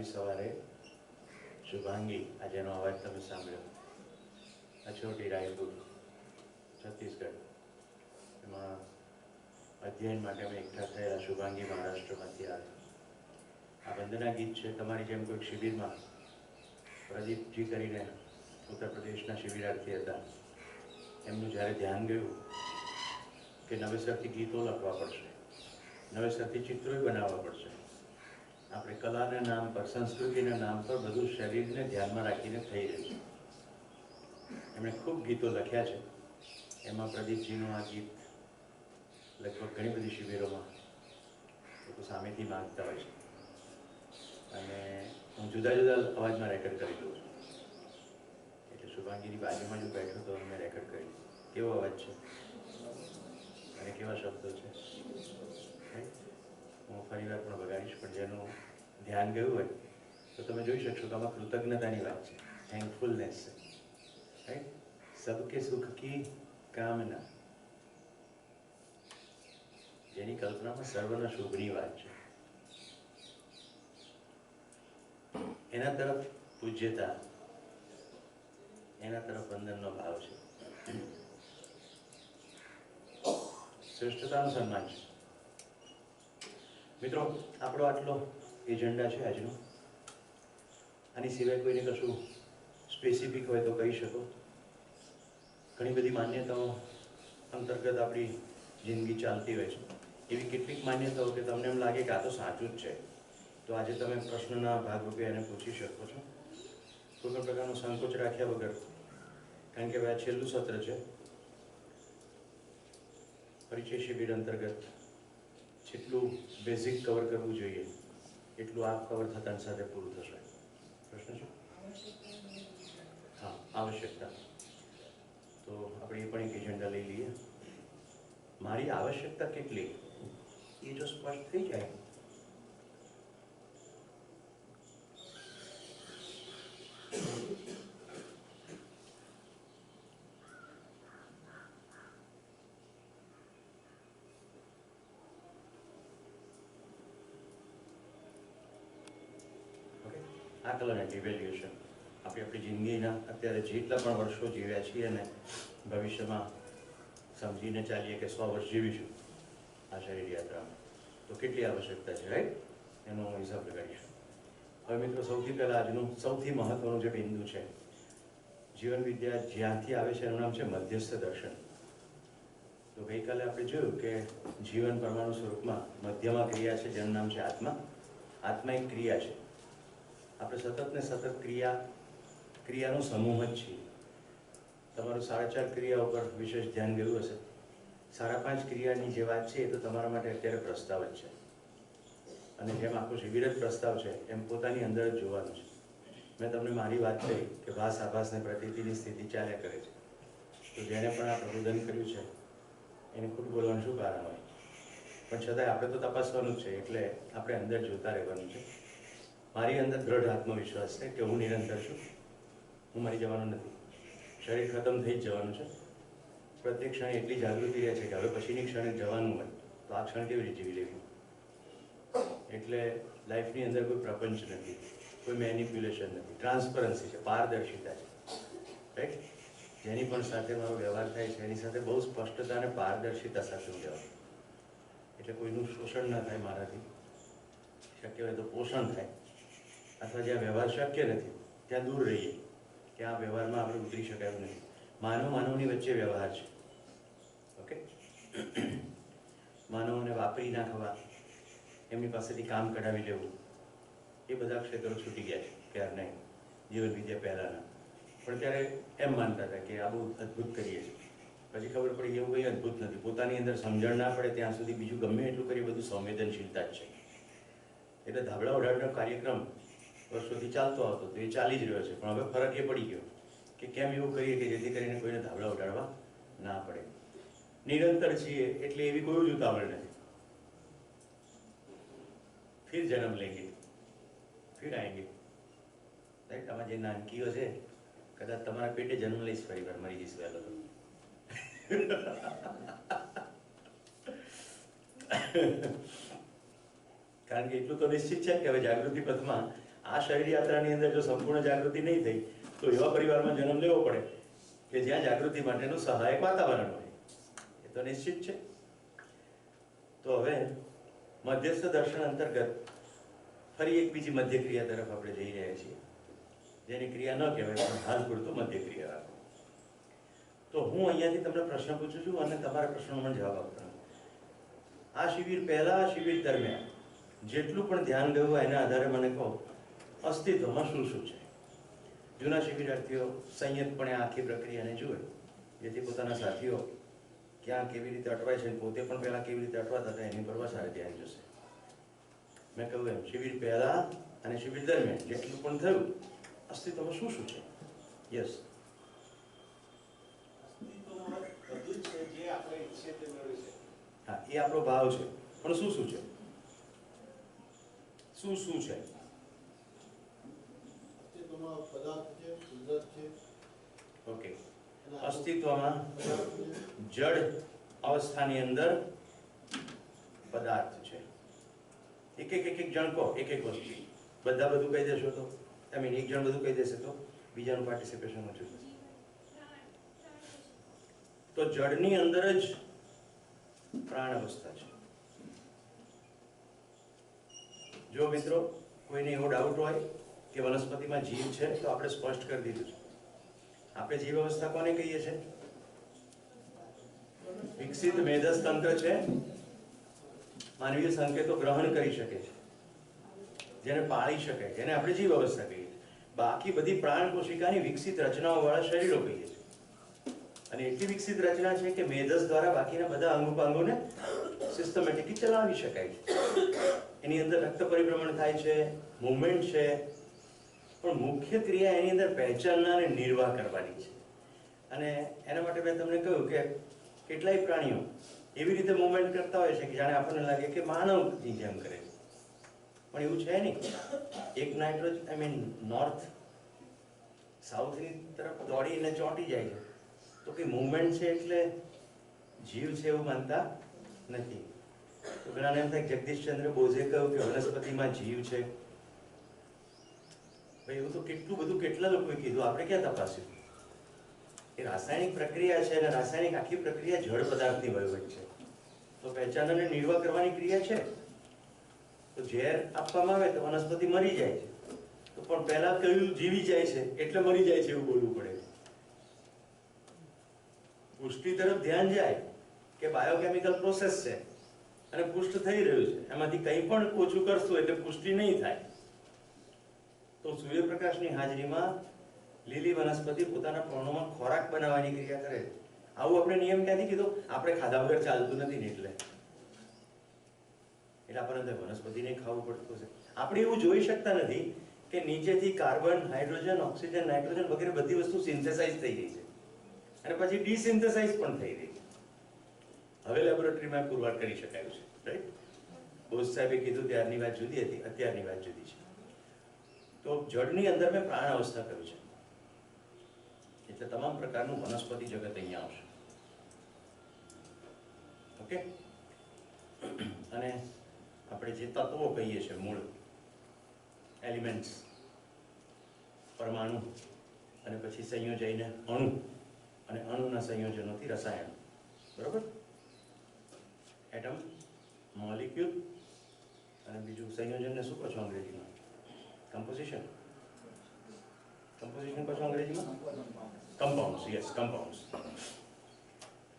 गुलाबी सवारे शुभांगी आज एनो अवाज तमे सांभळ्यो अछोटी रायपुर छत्तीसगढ़ एमां अध्ययन माटे अमे एकठा थયેલા शुभांगी महाराष्ट्रमांथी આવે आ वंदना गीत छे तमारी जेम कोईक शिबिरमां प्रदीपजी करीने उत्तर प्रदेशना शिबिरार्थी हता एमनुं ज्यारे ध्यान गयुं के नवेसरथी गीतो लखवा पड़शे नवेसरथी चित्रोय बनाववा पड़शे આપણે કલાના નામ પર સંસ્કૃતિના નામ પર બધું શરીરને ધ્યાનમાં રાખીને થઈ રહ્યું છે એમણે ખૂબ ગીતો લખ્યા છે એમાં પ્રદીપજીનું આ ગીત લગભગ ઘણી બધી શિબિરોમાં લોકો સામેથી માંગતા હોય છે અને હું જુદા જુદા અવાજમાં રેકોર્ડ કરી દઉં છું એટલે શુભાંગીની બાજુમાં જો બેઠો તો મેં રેકોર્ડ કરી કેવો અવાજ છે અને કેવા શબ્દો છે હું ફરીવાર પણ બગાડીશ પણ જેનું ધ્યાન ગયું હોય તો તમે જોઈ શકશો કે આમાં કૃતજ્ઞતાની વાત છે થેન્કફુલનેસ છે રાઈટ સબકે સુખ की कामना જેની કલ્પનામાં સર્વના શુભની વાત છે એના તરફ પૂજ્યતા એના તરફ વંદનનો ભાવ છે શ્રેષ્ઠતાનું સન્માન છે मित्रों आपणो आटलो एजेंडा है आजनो आनी सिवाय कोईने कशुं स्पेसिफिक होय तो कही शको घणी बधी मान्यताओं अंतर्गत आपणी जिंदगी चालती होय छे एवी केटलीक मान्यताओं के तमने एम लागे कि आ तो साचुं ज छे तो आज तमे प्रश्नना भागरूपे एने पूछी शको छो कोई पण प्रकारनो संकोच राख्या वगर कारण के आ छेल्लुं सत्र छे परिचय शिबिर अंतर्गत જેટલું બેઝિક કવર કરવું જોઈએ એટલું આ કવર થતાં સાથે પૂરું થશે પ્રશ્ન છે હા આવશ્યકતા તો આપણે એ પણ એક એજન્ડા લઈ લઈએ મારી આવશ્યકતા કેટલી એ જો સ્પષ્ટ થઈ જાય आकलन एट इवेल्युएशन આપણે આપણી જિંદગીના અત્યારે જેટલા પણ વર્ષો જીવ્યા છીએ અને ભવિષ્યમાં સમજીને ચાલીએ કે 100 વર્ષ જીવીશું આ શરીર યાત્રામાં તો કેટલી આવશ્યકતા છે રાઈટ એનો હિસાબ લગાડીશું હવે મિત્રો સૌથી પહેલાં આજનું સૌથી મહત્વનું જે બિંદુ છે જીવન વિદ્યા જ્યાંથી આવે છે એનું નામ છે મધ્યસ્થ દર્શન તો ગઈકાલે આપણે જોયું કે જીવન પરમાણુ સ્વરૂપમાં મધ્યમાં ક્રિયા છે જેનું નામ છે આત્મા આત્મા એક ક્રિયા છે આપણે સતત ને સતત ક્રિયાનો સમૂહ જ છીએ તમારું 4.5 ક્રિયા ઉપર વિશેષ ધ્યાન ગયું હશે 5.5 ક્રિયાની જે વાત છે એ તો તમારા માટે અત્યારે પ્રસ્તાવ જ છે અને જેમ આખો શિબિર જ પ્રસ્તાવ છે એમ પોતાની અંદર જ જોવાનું છે મેં તમને મારી વાત કહી કે ભાસ આભાસ ને પ્રતીતિની સ્થિતિ ચાલ્યા કરે છે તો જેણે પણ આ પ્રબોધન કર્યું છે એને ખોટું બોલવાનું શું કારણ હોય પણ છતાંય આપણે તો તપાસવાનું જ છે એટલે આપણે અંદર જોતા રહેવાનું છે મારી અંદર દ્રઢ આત્મવિશ્વાસ છે કે હું નિરંતર છું હું મરી જવાનો નથી શરીર ખતમ થઈ જ જવાનું છે પ્રત્યેક ક્ષણે એટલી જાગૃતિ રહે છે કે હવે પછીની ક્ષણે જવાનું હોય તો આ ક્ષણ કેવી રીતે જીવી લેવી એટલે લાઈફની અંદર કોઈ પ્રપંચ નથી કોઈ મેનિપ્યુલેશન નથી ટ્રાન્સપરન્સી છે પારદર્શિતા છે રાઈટ જેની પણ સાથે મારો વ્યવહાર થાય છે એની સાથે બહુ સ્પષ્ટતા અને પારદર્શિતા સાથે હું વ્યવહાર એટલે કોઈનું શોષણ ન થાય મારાથી શક્ય હોય તો પોષણ થાય અથવા જ્યાં વ્યવહાર શક્ય નથી ત્યાં દૂર રહીએ કે આ વ્યવહારમાં આપણે ઉતરી શકાય એવું નથી માનવની વચ્ચે વ્યવહાર છે ઓકે માનવોને વાપરી નાખવા એમની પાસેથી કામ કઢાવી લેવું એ બધા ક્ષેત્રો છૂટી ગયા છે ત્યાર નહીં જીવન વિદ્યા પહેલાંના પણ ત્યારે એમ માનતા હતા કે આ બહુ અદ્ભુત કરીએ છીએ પછી ખબર પડી એવું કંઈ અદ્ભુત નથી પોતાની અંદર સમજણ ના પડે ત્યાં સુધી બીજું ગમે એટલું કરીએ બધું સંવેદનશીલતા જ છે એટલે ધાબળા ઉડાડવાનો કાર્યક્રમ વર્ષોથી ચાલતો આવતો તો એ ચાલી જ રહ્યો છે પણ હવે ફરક એ પડી ગયો કે કેમ એવું કરીએ કે જેથી કરીને કોઈને ધાબળા ઉડાડવા ના પડે નિરંતર છીએ એટલે એવી કોઈ જ ઉતાવળ નથી ફિર જન્મ લેંગે ફિર આएंगे રાઈટ આમાં જે નાનકીઓ છે કદાચ તમારા પેટે જન્મ લઈશ ફરી વાર મરી જઈશ વહેલો તો કારણ કે એટલું તો નિશ્ચિત છે કે હવે જાગૃતિ પથમાં આ શરીર યાત્રાની અંદર જો સંપૂર્ણ જાગૃતિ નહીં થઈ તો એવા પરિવારમાં જન્મ લેવો પડે કે જ્યાં જાગૃતિ માટેનું સહાયક વાતાવરણ હોય. એ તો નિશ્ચિત છે. તો હવે મધ્યસ્થ દર્શન અંતર્ગત ફરી એક બીજી મધ્યક્રિયા તરફ આપણે જઈ રહ્યા છીએ, જેની ક્રિયા ન કહેવાય પણ હાલ પૂરતું મધ્યક્રિયા રાખો. તો હું અહીંયાથી તમને પ્રશ્ન પૂછું છું અને તમારા પ્રશ્નોનો જવાબ આપવાનો. આ શિબિર પહેલા, શિબિર દરમિયાન જેટલું પણ ધ્યાન ગયું એના આધારે મને કહો, અસ્તિત્વમાં શું શું છે? જૂના શિબિરાર્થીઓ સંયતપણે આખી પ્રક્રિયાને જુએ, જેથી પોતાના સાથીઓ ક્યાં કેવી રીતે અટવાય છે, પોતે પણ પહેલા કેવી રીતે અટવાતા હતા એની પર વધારે ધ્યાન જશે. મેં કહ્યું એમ, શિબિર પહેલા અને શિબિર દરમિયાન જેટલું પણ થયું, અસ્તિત્વમાં શું શું છે? યસ, હા, એ આપણો ભાવ છે, પણ શું શું છે? શું શું છે? ઓકે, અસ્તિત્વમાં જડ અવસ્થાની અંદર પદાર્થ છે. એક એક જણ કહો, એક એક વસ્તુ. બધા બધું કહી દેશો તો એક જણ બધું કહી દેશે તો બીજાનું પાર્ટિસિપેશન ઓછું થશે. તો જડની અંદર જ પ્રાણ અવસ્થા છે. જો મિત્રો કોઈને એવો ડાઉટ હોય કે વનસ્પતિમાં જીવ છે તો આપણે સ્પષ્ટ કરી દીધું છે. આપણે જીવ અવસ્થા કોને કહીએ છીએ? વિકસિત મેધસ તંત્ર છે, માનવીય સંકેતો ગ્રહણ કરી શકે છે, જેને પાળી શકે, જેને આપણે જીવ અવસ્થા કહીએ છીએ. બાકી બધી પ્રાણ કોશિકાની વિકસિત રચનાઓ વાળા શરીરો કહીએ છીએ. અને એટલી વિકસિત રચના છે કે મેધસ દ્વારા બાકીના બધા અંગોપાંગોને સિસ્ટમેટિકલી ચલાવી શકાય છે. એની અંદર રક્ત પરિભ્રમણ થાય છે, મૂવમેન્ટ છે, પણ મુખ્ય ક્રિયા એની અંદર પહેચાનના અને નિર્વાહ કરવાની છે. અને એના માટે મેં તમને કહ્યું કે કેટલાય પ્રાણીઓ એવી રીતે મૂવમેન્ટ કરતા હોય છે કે જાણે આપણને લાગે કે માનવની જેમ કરે છે, પણ એવું છે નહીં. એક નાઇટ્રોજન નોર્થ સાઉથની તરફ દોડીને ચોંટી જાય છે તો કે મૂવમેન્ટ છે એટલે જીવ છે એવું માનતા નથી. તો ઘણાને એમ થાય જગદીશચંદ્ર બોઝે કહ્યું કે વનસ્પતિમાં જીવ છે. ભાઈ એવું તો કેટલું બધું કેટલા લોકોએ કીધું, આપણે ક્યાં તપાસ્યું? એ રાસાયણિક પ્રક્રિયા છે અને રાસાયણિક આખી પ્રક્રિયા જળ પદાર્થની વહીવટ છે. તો પહેચાન અને નિર્વાહ કરવાની ક્રિયા છે. તો ઝેર આપવામાં આવે તો વનસ્પતિ મરી જાય છે, તો પણ પહેલા કહ્યું જીવી જાય છે એટલે મરી જાય છે એવું બોલવું પડે. પુષ્ટિ તરફ ધ્યાન જાય કે બાયોકેમિકલ પ્રોસેસ છે અને પુષ્ટ થઈ રહ્યું છે, એમાંથી કંઈ પણ ઓછું કરશું એટલે પુષ્ટિ નહીં થાય. તો સૂર્યપ્રકાશની હાજરીમાં લીલી વનસ્પતિ પોતાના પર્ણોમાં ખોરાક બનાવવાની ક્રિયા કરે. આવું આપણે નિયમ ક્યાંથી કીધો? આપણે ખાધા વગર ચાલતું નથી ને એટલે આપણને વનસ્પતિને ખાવું પડતું છે. આપણે એવું જોઈ શકતા નથી કે નીચેથી કાર્બન, હાઇડ્રોજન, ઓક્સિજન, નાઇટ્રોજન વગેરે બધી વસ્તુ સિન્થેસાઇઝ થઈ ગઈ છે અને પછી ડિસિન્થેસાઇઝ પણ થઈ રહી છે. હવે લેબોરેટરીમાં પુરવાર કરી શકાયું છે, રાઈટ? બોઝ સાહેબે કીધું ત્યારની વાત જુદી હતી, અત્યારની વાત જુદી છે. તો જળની અંદર મેં પ્રાણ અવસ્થા કર્યું છે, એટલે તમામ પ્રકારનું વનસ્પતિ જગત અહીંયા આવશે. ઓકે, અને આપણે જે તત્વો કહીએ છીએ, મૂળ એલિમેન્ટ્સ, પરમાણુ, અને પછી સંયોજઈને અણુ, અને અણુના સંયોજનોથી રસાયણ, બરોબર? એટમ, મોલિક્યુલ, અને બીજું સંયોજનને શું કહો છો અંગ્રેજીમાં? કમ્પોઝિશન. કમ્પોઝિશન કહો છો અંગ્રેજીમાં? કમ્પાઉન્ડ્સ. Yes, compounds.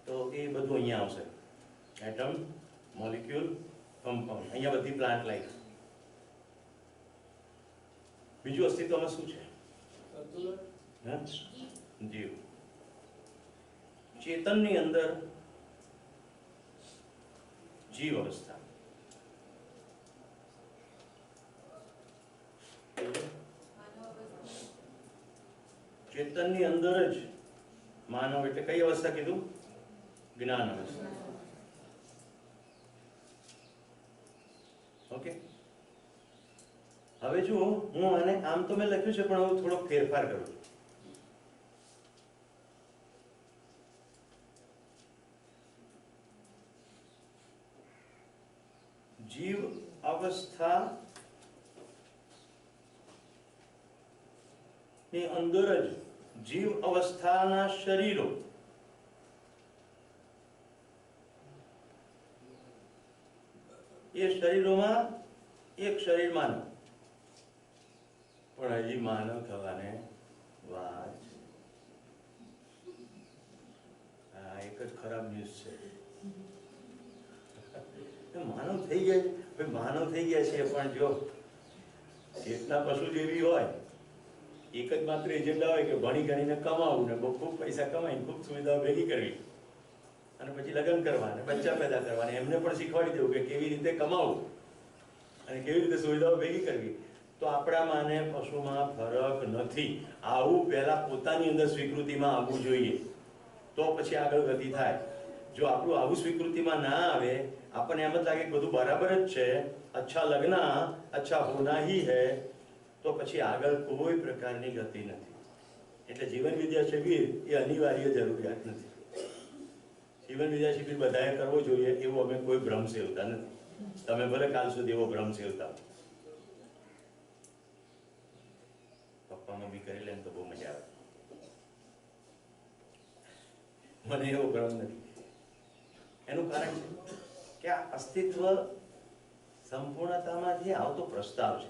તો એ બધું અહીંયા આવશે. Atom, molecule, compound. અહીંયા બધી પ્લાન્ટ લાઈફ. બીજું અસ્તિત્વમાં શું છે? જીવ. ચેતનની અંદર જીવ અવસ્થા. ચેતનની અંદર જ માનવ એટલે કઈ અવસ્થા કીધું? જ્ઞાન અવસ્થા. ઓકે, હવે જુઓ, હું આને આમ તો મેં લખ્યું છે પણ હું થોડો ફેરફાર કરું. જીવ અવસ્થા ની અંદર જ જીવ અવસ્થાના શરીરો, એ શરીરોમાં એક શરીર માનવ, પણ હજી માનવ થવાને વાર છે. આ એક જ ખરાબ ન્યૂઝ છે. માનવ થઈ ગયા, માનવ થઈ ગયા છે, પણ જો ચેતના પશુ જેવી હોય, એક જ માત્ર એજન્ડા હોય કે ભણી ગણીને કમાવું ને બહુ ખૂબ પૈસા કમાઈને ખૂબ સુવિધાઓ ભેગી કરવી અને પછી લગ્ન કરવા અને બચ્ચા પેદા કરવાને એમને પણ શીખવાડી દેવું કે કેવી રીતે કમાવું અને કેવી રીતે સુવિધાઓ ભેગી કરવી. તો આપણામાં અને પશુમાં ફરક નથી. આવું પહેલા પોતાની અંદર સ્વીકૃતિમાં આવવું જોઈએ, તો પછી આગળ ગતિ થાય. જો આપણું આવું સ્વીકૃતિમાં ના આવે, આપણને એમ જ લાગે કે બધું બરાબર જ છે, અચ્છા લગ્ન અચ્છા હોના હી હૈ, તો પછી આગળ કોઈ પ્રકારની ગતિ નથી. એટલે જીવન વિદ્યા શિબિર એ અનિવાર્ય જરૂરિયાત નથી. જીવન વિદ્યા શિબિર બધાએ કરવો જોઈએ એવું અમે કોઈ ભ્રમ સેવતા નથી. તમે ભલે કાલ સુધી એવો ભ્રમ સેવતા, પપ્પા મમ્મી કરી લે તો બહુ મજા આવે. મને એવો ભ્રમ નથી. એનું કારણ છે કે આ અસ્તિત્વ સંપૂર્ણતામાંથી આવતો પ્રસ્તાવ છે.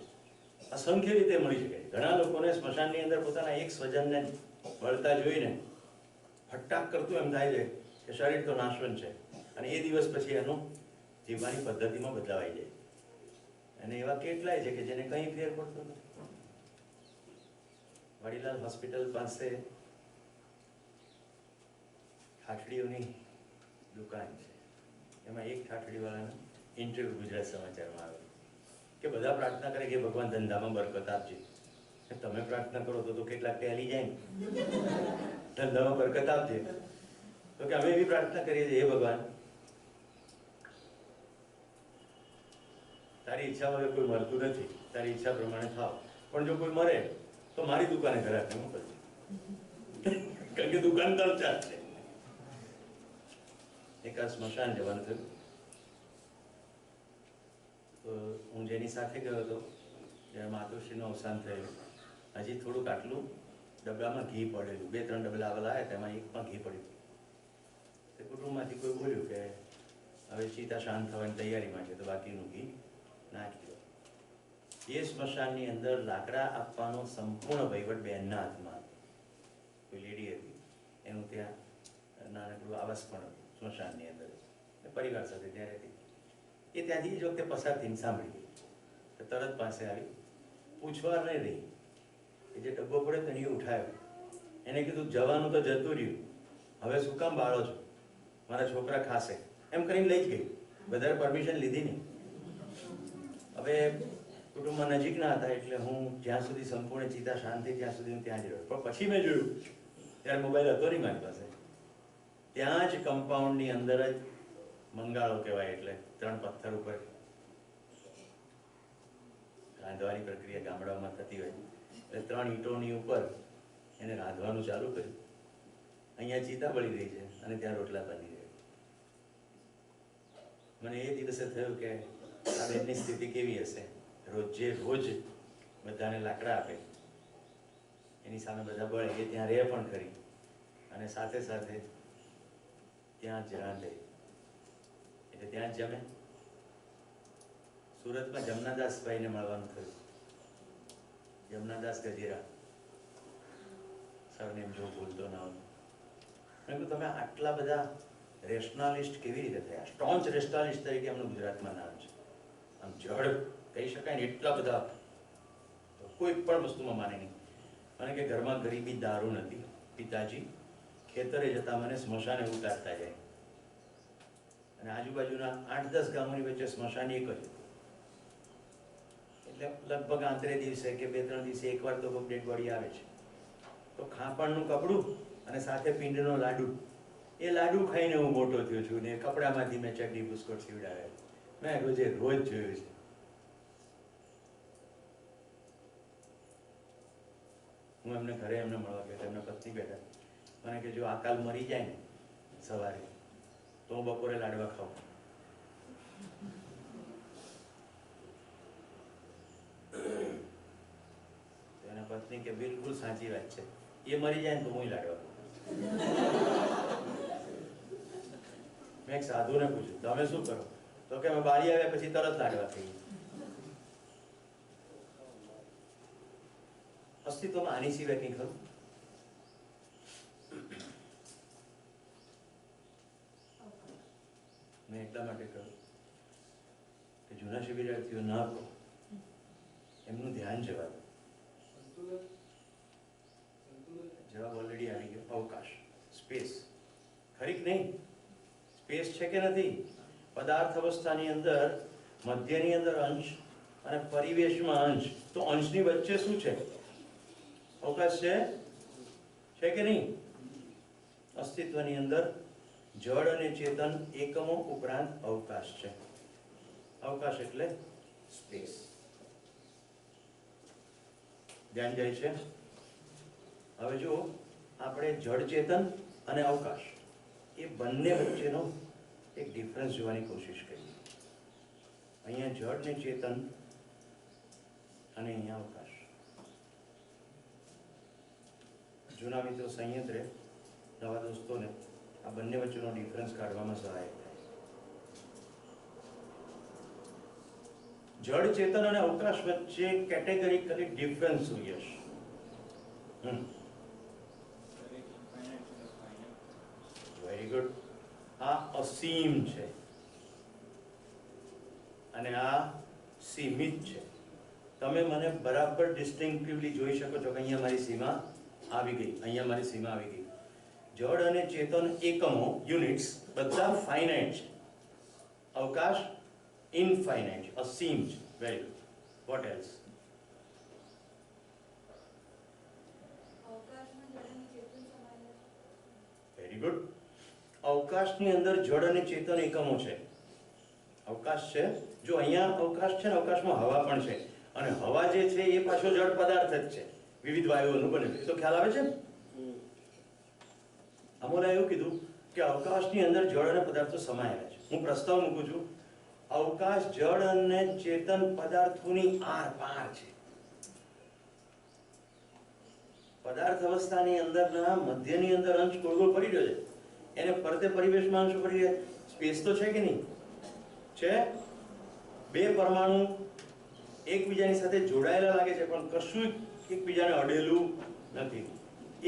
અસંખ્ય રીતે મળી શકે. ઘણા લોકોને સ્મશાનની અંદર પોતાના એક સ્વજનને મળતા જોઈને ફટાક કરતું એમ થાય છે કે શરીર તો નાશવંત છે, અને એ દિવસ પછી એનું જીવવાની પદ્ધતિમાં બદલાવાઈ જાય. અને એવા કેટલાય છે કે જેને કંઈ ફેર પડતો નથી. વડીલાલ હોસ્પિટલ પાસે ઠાઠડીઓની દુકાન છે. એમાં એક ઠાઠડીવાળાનો ઇન્ટરવ્યુ ગુજરાત સમાચારમાં આવ્યો કે બધા પ્રાર્થના કરે કે ભગવાન ધંધામાં બરકત આપજે. તમે પ્રાર્થના કરો તો કેટલાક ટેલી જાય ને, ધંધામાં બરકત આપજે. તો કે અમે એવી પ્રાર્થના કરીએ છીએ, હે ભગવાન, તારી ઈચ્છા વગર કોઈ મરતું નથી, તારી ઈચ્છા પ્રમાણે થાવ, પણ જો કોઈ મરે તો મારી દુકાને ઘરાક મોકલજે, કારણ કે દુકાન તરચાર છે. એક આ સ્મશાન જવાનું થયું તો હું જેની સાથે ગયો હતો, જ્યારે માતુશ્રીનું અવસાન થયું, હજી થોડુંક આટલું ડબલામાં ઘી પડેલું, 2-3 ડબલા આવેલા આવ્યા, તેમાં એકમાં ઘી પડ્યું. તે કુટુંબમાંથી કોઈ બોલ્યું કે હવે ચિતા શાંત થવાની તૈયારીમાં છે, તો બાકીનું ઘી નાખી દો. એ સ્મશાનની અંદર લાકડા આપવાનો સંપૂર્ણ વહીવટ બહેનના હાથમાં હતો. કોઈ લેડી હતી, એનું ત્યાં નાનકડું આવાસ પણ હતું સ્મશાનની અંદર, પરિવાર સાથે ત્યાં રહેતી. એ ત્યાંથી જ વખતે પસાર થઈને સાંભળી ગઈ, તો તરત પાસે આવી, પૂછવા નહીં રહી. એ જે ડબ્બો પડે તો એને ઉઠાવ્યો. એને કીધું જવાનું તો જતું રહ્યું, હવે શું કામ બાળો છો, મારા છોકરા ખાશે, એમ કરીને લઈ જ ગઈ. વધારે પરમિશન લીધી નહીં. હવે કુટુંબમાં નજીક ના હતા એટલે હું જ્યાં સુધી સંપૂર્ણ ચિતા શાંતિ ત્યાં સુધી હું ત્યાં જ રહ્યો. પણ પછી મેં જોયું, ત્યારે મોબાઈલ હતો નહીં મારી પાસે, ત્યાં જ કમ્પાઉન્ડની અંદર જ મંગાળો કહેવાય, એટલે 3 પથ્થર ઉપર રાંધવાની પ્રક્રિયા ગામડાઓમાં થતી હોય, એટલે 3 ઈંટોની ઉપર એને રાંધવાનું ચાલુ કર્યું. અહીંયા ચિતા બળી રહી છે અને ત્યાં રોટલા બની રહ્યા. મને એ દિવસે થયું કે આ બેનની સ્થિતિ કેવી હશે. રોજ બધાને લાકડા આપે, એની સામે બધા બળે, એ ત્યાં રહે પણ ખરી, અને સાથે સાથે ત્યાં જ રાંધે, એટલે ત્યાં જ જમે. સુરતમાં જમનાદાસભાઈને મળવાનું થયું. જમનાદાસ ગજેરા, સરનેમ જો ભૂલતો ના હોય. મેં કહ્યું તમે આટલા બધા રેશનાલિસ્ટ કેવી રીતે થયા? સ્ટોન્ચ રેશનાલિસ્ટ તરીકે એમનું ગુજરાતમાં નામ છે. આમ જડ કહી શકાય ને એટલા બધા, કોઈ પણ વસ્તુમાં માને નહીં. મને કે ઘરમાં ગરીબી દારૂ નથી, પિતાજી ખેતરે જતા મને સ્મશાને ઉતારતા જાય, અને આજુબાજુના 8-10 ગામોની વચ્ચે સ્મશાન એક જ, એટલે લગભગ આંતરે દિવસે કે 2-3 દિવસે એકવાર તો ડેડ બોડી આવે છે. તો ખાપણનું કપડું અને સાથે પિંડનો લાડુ, એ લાડુ ખાઈને હું મોટો થયો છું, ને કપડામાંથી મેં ચડ્ડી બુસ્કોટ સીવડાવ્યા. મેં રોજ જોયું છે. હું એમને ઘરે એમને મળવા ગયો, એમના પત્ની બેઠા. મને કે જો આકાલ મરી જાય ને સવારે તો હું બપોરે લાડવા ખાઉં. એના પત્ની કે બિલકુલ સાચી વાત છે, એ મરી જાય ને તો હું લાડવા. મેં એક સાધુને પૂછ્યું, તમે શું કરો? તો કે અમે બારી આવ્યા પછી તરત લાડવા થઈ. અસ્તિત્વમાં આની સિવાય કંઈ ખરું? મેં એટલા માટે કહ્યું કે જૂના શિબિરાર્થીઓ ના કહો, એમનું ધ્યાન જવા દો. જવાબ ઓલરેડી આવી ગયો. અવકાશ, સ્પેસ. ખરી કે નહીં? સ્પેસ છે કે નથી? પદાર્થ અવસ્થાની અંદર મધ્યની અંદર અંશ અને પરિવેશમાં અંશ. તો અંશની વચ્ચે શું છે? અવકાશ છે કે નહીં? અસ્તિત્વની અંદર જળ અને ચેતન એકમો ઉપરાંત અવકાશ છે. અવકાશ એટલે સ્પેસ. ધ્યાન જાય છે? હવે જો આપણે જળ ચેતન અને અવકાશ એ બંને વચ્ચેનો એક ડિફરન્સ જોવાની કોશિશ કરીએ. અહીંયા જળ ને ચેતન અને અહીંયા અવકાશ. જૂના મિત્રો સંયત રહે, નવા દોસ્તોને આ બંને વચ્ચેનો ડિફરન્સ કાઢવામાં સહાય થાય. જળ ચેતન અને અવકાશ વચ્ચે કેટેગરીકલી ડિફરન્સ જોઈએ છે. Very good. આ અસીમ છે અને આ સીમિત છે. તમે મને બરાબર ડિસ્ટિંક્ટિવલી જોઈ શકો છો કે અહીંયા મારી સીમા આવી ગઈ, અહીંયા મારી સીમા આવી ગઈ. જળ અને ચેતન એકમો, યુનિટ્સ, બધા ફાઇનાઇટ છે. અવકાશ ઇનફાઇનાઇટ, અસીમ છે. Very good. Vote else? Very good. અવકાશની અંદર જળ અને ચેતન એકમો છે. અવકાશ છે, જો અહીંયા અવકાશ છે ને, અવકાશમાં હવા પણ છે, અને હવા જે છે એ પાછો જળ પદાર્થ જ છે, વિવિધ વાયુઓનું બનેલું. એ તો ખ્યાલ આવે છે ને? અમોલા એવું કીધું કે અવકાશની અંદર જળ અને પદાર્થો સમાયેલા છે. હું પ્રસ્તાવ મૂકું છું, અવકાશ જળ અને ચેતન પદાર્થોની આર પાર છે. પદાર્થ અવસ્થાની અંદરના મધ્યની અંદર અંશ ગોળ ગોળ ફરી રહ્યો છે, એને ફરતે પરિવેશમાં અંશ ફરી રહ્યા. સ્પેસ તો છે કે નહીં? છે. બે પરમાણુ એકબીજાની સાથે જોડાયેલા લાગે છે, પણ કશું એકબીજાને અડેલું નથી.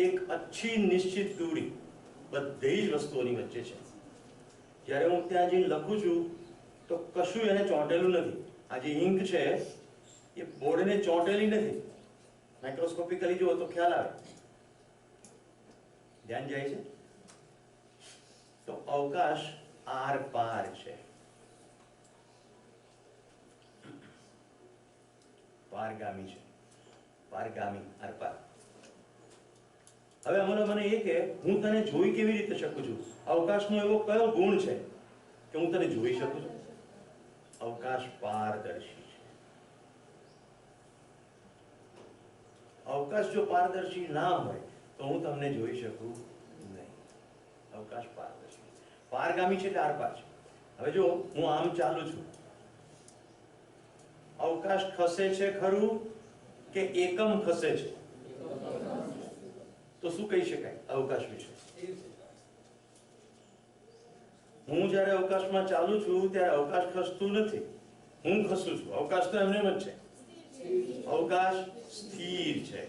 એક અચ્છી નિશ્ચિત દૂરી બધી જ વસ્તુઓની વચ્ચે છે. જ્યારે હું ત્યાં જઈને લખું છું તો કશું એને ચોંટેલું નથી. આ જે ઇંક છે એ બોર્ડને ચોંટેલી નથી. માઇક્રોસ્કોપિકલી જુઓ તો ખ્યાલ આવે. ધ્યાન જાય છે? તો અવકાશ આર પાર છે, પારગામી છે. પારગામી, આર પાર. હવે મને એ કે હું તને જોઈ કેવી રીતે શકું છું? અવકાશનો એવો કયો ગુણ છે કે હું તને જોઈ શકું છું? અવકાશ પારદર્શી છે. અવકાશ જો પારદર્શી ના હોય તો હું તમને જોઈ શકું નહીં. અવકાશ પારદર્શી, પારગામી છે એટલે આર પાર છે. હવે જો હું આમ ચાલું છું, અવકાશ ખસે છે ખરું કે એકમ ખસે છે? તો શું કહી શકાય અવકાશ વિશે? હું જ્યારે અવકાશમાં ચાલુ છું ત્યારે અવકાશ ખસતું નથી, હું ખસું છું. અવકાશ તો એમને એમ જ છે. અવકાશ સ્થિર છે.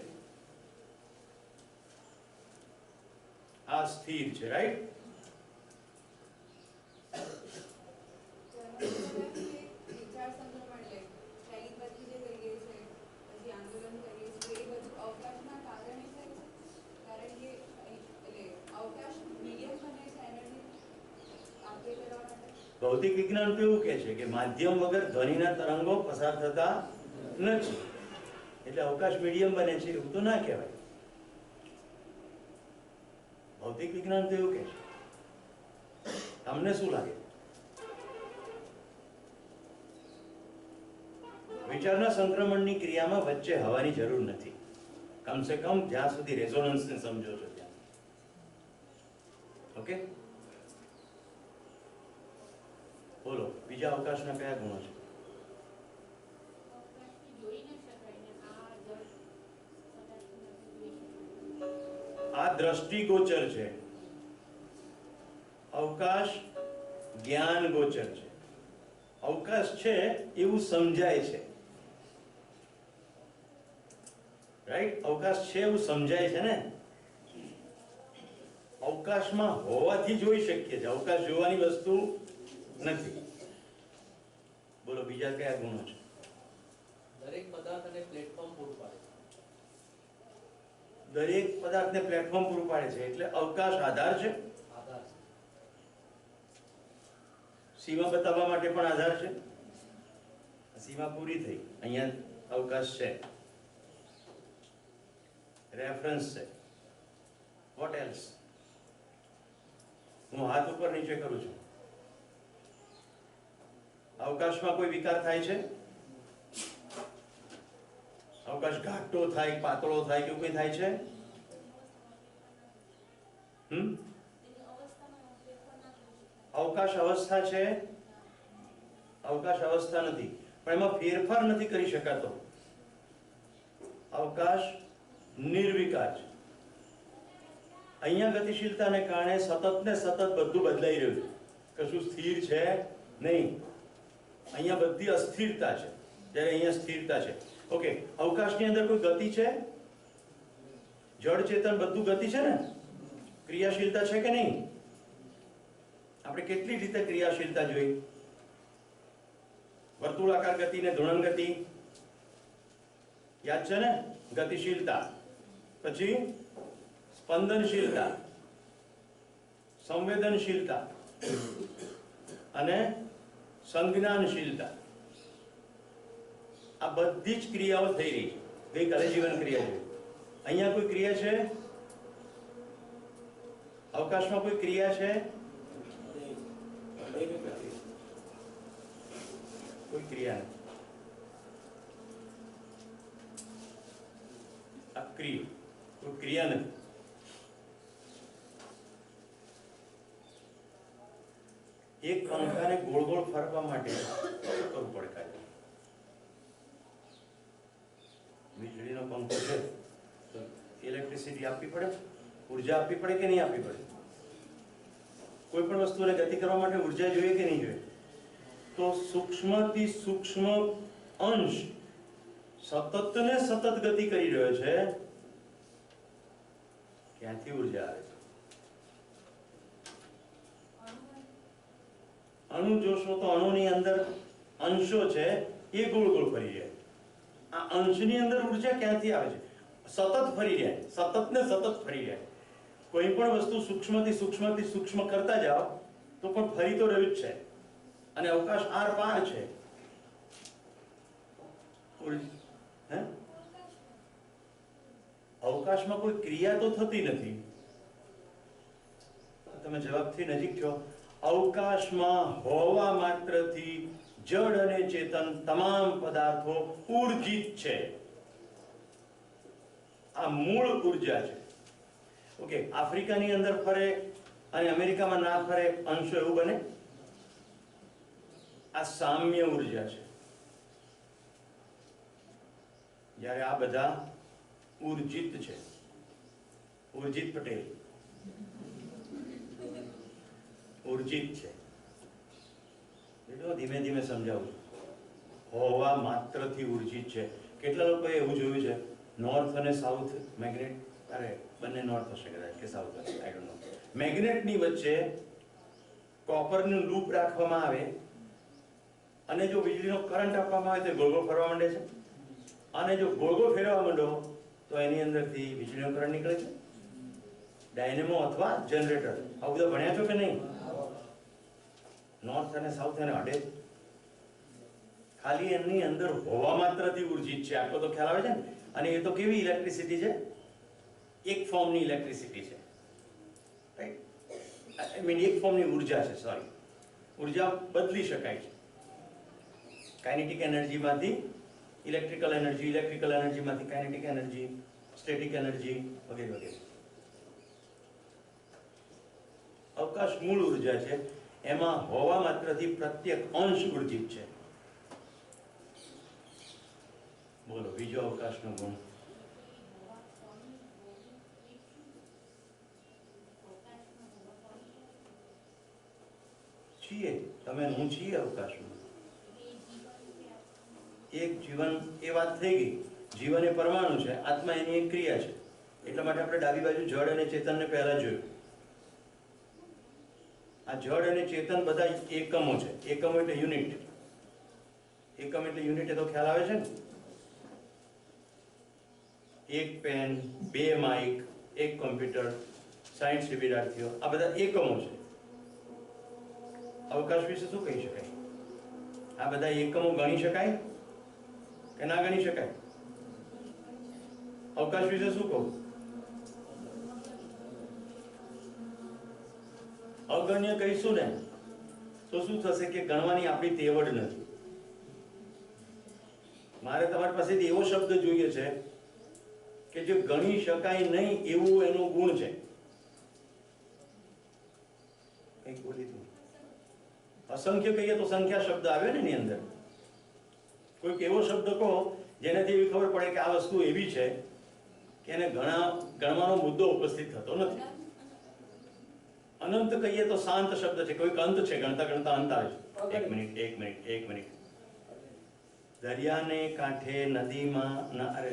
આ સ્થિર છે, રાઈટ? ભૌતિક વિજ્ઞાન તો એવું કહે છે કે માધ્યમ વગર ધ્વનિના તરંગો પસાર થતા નથી, એટલે અવકાશ મીડિયમ બને છે. એવું તો ના કહેવાય. ભૌતિક વિજ્ઞાન તો એવું કહે છે. તમને શું લાગે? વિચારના સંક્રમણની ક્રિયામાં વચ્ચે હવાની જરૂર નથી, કમસે કમ જ્યાં સુધી રેઝોનન્સને સમજો છો ત્યાં. ઓકે, બોલો બીજા અવકાશના કયા ગુણો છે? દ્રષ્ટિગોચર છે, અવકાશ જ્ઞાન ગોચર છે. અવકાશ છે એવું સમજાય છે, રાઈટ? અવકાશ છે એવું સમજાય છે ને. અવકાશમાં હોવાથી જોઈ શકીએ છીએ, અવકાશ જોવાની વસ્તુ નથી. બોલો બીજા કયા ગુણો છે? દરેક પદાર્થને પ્લેટફોર્મ પૂરું પાડે છે. દરેક પદાર્થને પ્લેટફોર્મ પૂરું પાડે છે એટલે અવકાશ આધાર છે. આધાર છે. સીમા બતાવવા માટે પણ આધાર છે. સીમા પૂરી થઈ, અહીંયા અવકાશ છે, રેફરન્સ છે. Vote else? હું હાથ ઉપર નીચે કરું છું, અવકાશમાં કોઈ વિકાર થાય છે? અવકાશ ઘાટો થાય, પાતળો થાય, કેવું કઈ થાય છે? અવકાશ અવસ્થા છે, અવકાશ અવસ્થા નથી, પણ એમાં ફેરફાર નથી કરી શકાતો. અવકાશ નિર્વિકાર છે. અહીંયા ગતિશીલતાને કારણે સતત ને સતત બધું બદલાઈ રહ્યું છે, કશું સ્થિર છે નહીં. અહીંયા બધી અસ્થિરતા છે, જ્યારે અહીંયા સ્થિરતા છે. ઓકે, અવકાશની અંદર કોઈ ગતિ છે? જળ ચેતન બધું ગતિ છે ને? ક્રિયાશીલતા છે કે નહીં? આપણે કેટલી રીતે ક્રિયાશીલતા જોઈ? વર્તુળાકાર ગતિ ને ધુણન ગતિ યાદ છે ને? ગતિશીલતા, પછી સ્પંદનશીલતા, સંવેદનશીલતા અને સંજ્ઞાનશીલતા. આ બધી જ ક્રિયાઓ થઈ રહી છે. ગઈકાલે જીવન ક્રિયા છે. અહીંયા કોઈ ક્રિયા છે? અવકાશમાં કોઈ ક્રિયા છે? કોઈ ક્રિયા નથી. અક્રિય, કોઈ ક્રિયા નથી. એક પંખાને ગોળ ગોળ ફરવા માટે શું કરવું પડે? કાઢે વીજળીનો પંખો છે તો ઇલેક્ટ્રિસિટી આપવી પડે, ઉર્જા આપવી પડે કે નહીં આપવી પડે? કોઈ પણ વસ્તુને ગતિ કરવા માટે ઉર્જા જોઈએ કે નહીં જોઈએ? તો સૂક્ષ્મથી સૂક્ષ્મ અંશ સતત ને સતત ગતિ કરી રહ્યો છે. ક્યાંથી ઉર્જા આવે છે? અણુ જોશો તો અણુની અંદર અંશો છે, એ ગોળ ગોળ ફરી રહ્યા. આ અંશની અંદર ઉર્જા ક્યાંથી આવે છે? સતત ફરી રહ્યા, સતત ને સતત ફરી રહ્યા. કોઈ પણ વસ્તુ સૂક્ષ્મથી સૂક્ષ્મ કરતા જાઓ તો પણ ફરી તો રહ્યું જ છે. અને અવકાશ આર પાર છે. અવકાશમાં કોઈ ક્રિયા તો થતી નથી. તમે જવાબથી નજીક છો. અવકાશમાં હોવા માત્રથી જડ અને ચેતન તમામ પદાર્થો ઉર્જિત છે. આ મૂળ ઉર્જા છે. ઓકે, આફ્રિકાની અંદર ફરે અને અમેરિકામાં ના ફરે અંશો, એવું બને? આ સામ્ય ઉર્જા છે. જ્યારે આ બધા ઉર્જિત છે. ઉર્જિત પટેલ ઉર્જિત છે. ધીમે ધીમે સમજાવું છું. હોવા માત્રથી ઉર્જિત છે. કેટલા લોકોએ એવું જોયું છે નોર્થ અને સાઉથ મેગ્નેટ? અરે બંને નોર્થ હશે કદાચ કે સાઉથ હશે, આઈ ડોન્ટ નો. મેગ્નેટની વચ્ચે કોપરનું લૂપ રાખવામાં આવે અને જો વીજળીનો કરંટ આપવામાં આવે તો ગોળ ગોળ ફરવા માંડે છે. અને જો ગોળ ગોળ ફેરવા માંડો તો એની અંદરથી વીજળીનો કરંટ નીકળે છે. ડાયનેમો અથવા જનરેટર. આવું બધા ભણ્યા છો કે નહીં? નોર્થ અને સાઉથ એને અડે ખાલી એમની અંદર હોવા માત્રથી ઉર્જિત છે. આટલો તો ખ્યાલ આવે છે ને? અને એ તો કેવી ઇલેક્ટ્રિસિટી છે? એક ફોર્મની ઇલેક્ટ્રિસિટી છે, રાઈટ? આઈ મીન એક ફોર્મની ઉર્જા છે. સોરી, ઉર્જા બદલી શકાય છે. કાઇનેટિક એનર્જીમાંથી ઇલેક્ટ્રિકલ એનર્જી, ઇલેક્ટ્રિકલ એનર્જીમાંથી કાઇનેટિક એનર્જી, સ્ટેટિક એનર્જી વગેરે વગેરે. અવકાશ મૂળ ઉર્જા છે. એમાં હોવા માત્રથી પ્રત્યેક અંશ ઉર્જિત છે. બોલો બીજો અવકાશનો ગુણ. છીએ, તમે ને હું છીએ અવકાશમાં. એક જીવન એ વાત થઈ ગઈ. જીવન એ પરમાણુ છે, આત્મા એની એક ક્રિયા છે. એટલા માટે આપણે ડાબી બાજુ જડ અને ચેતનને પહેલા જોયું. આ જડ અને ચેતન બધા એકમો છે. એકમો એટલે યુનિટ. એકમ એટલે યુનિટ, એ તો ખ્યાલ આવે છે ને? એક પેન, બે માઇક, એક કોમ્પ્યુટર, 60 વિદ્યાર્થીઓ, આ બધા એકમો છે. અવકાશ વિશે શું કહી શકાય? આ બધા એકમો ગણી શકાય કે ના ગણી શકાય? અવકાશ વિશે શું કહું? અગણ્ય કહીશું ને તો શું થશે કે ગણવાની આપણી તેવડ નથી. મારે તમારી પાસેથી એવો શબ્દ જોઈએ છે કે જે ગણી શકાય નહીં એવું એનો ગુણ છે. કંઈક બોલી તું. અસંખ્ય કહીએ તો સંખ્યા શબ્દ આવે ને એની અંદર. કોઈક એવો શબ્દ કહો જેનાથી એવી ખબર પડે કે આ વસ્તુ એવી છે કે એને ગણવાનો મુદ્દો ઉપસ્થિત થતો નથી. અનંત કહીએ તો શાંત શબ્દ છે. કોઈક અંત છે, ગણતા ગણતા અંત આવે છે. એક મિનિટ. દરિયાને કાંઠે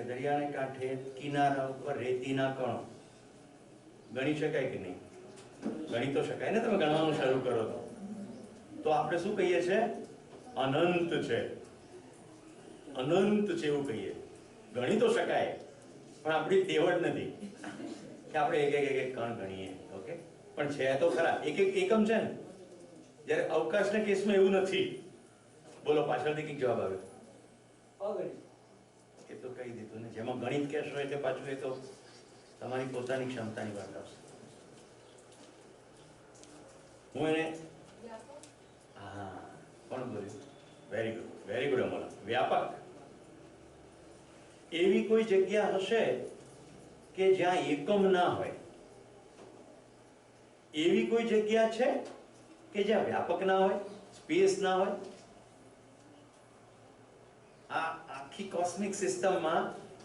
દરિયાને કાંઠે કિનારા ઉપર રેતીના કણો ગણી શકાય કે નહીં? ગણી તો શકાય ને. તમે ગણવાનું શરૂ કરો તો આપણે શું કહીએ છીએ? અનંત છે, અનંત છે એવું કહીએ. ગણી તો શકાય પણ આપણી તેવડ નથી કે આપણે એક કણ ગણીએ. ઓકે, પણ છે તો ખરા. એક એકમ છે ને. જ્યારે અવકાશના કેસમાં એવું નથી. બોલો, પાછળથી કંઈક જવાબ આવ્યો? એ તો કહી દીધું ને. જેમાં ગણિત કહેશો એટલે પાછું એ તો તમારી પોતાની ક્ષમતાની વાત આવશે. હું એને કોણ બોલ્યું? Very good Amol. વ્યાપક. એવી કોઈ જગ્યા હશે કે જ્યાં એકમ ના હોય? એવી કોઈ જગ્યા છે કે જ્યાં વ્યાપક ના હોય, સ્પેસ ના હોય? આ આખી કોસ્મિક સિસ્ટમમાં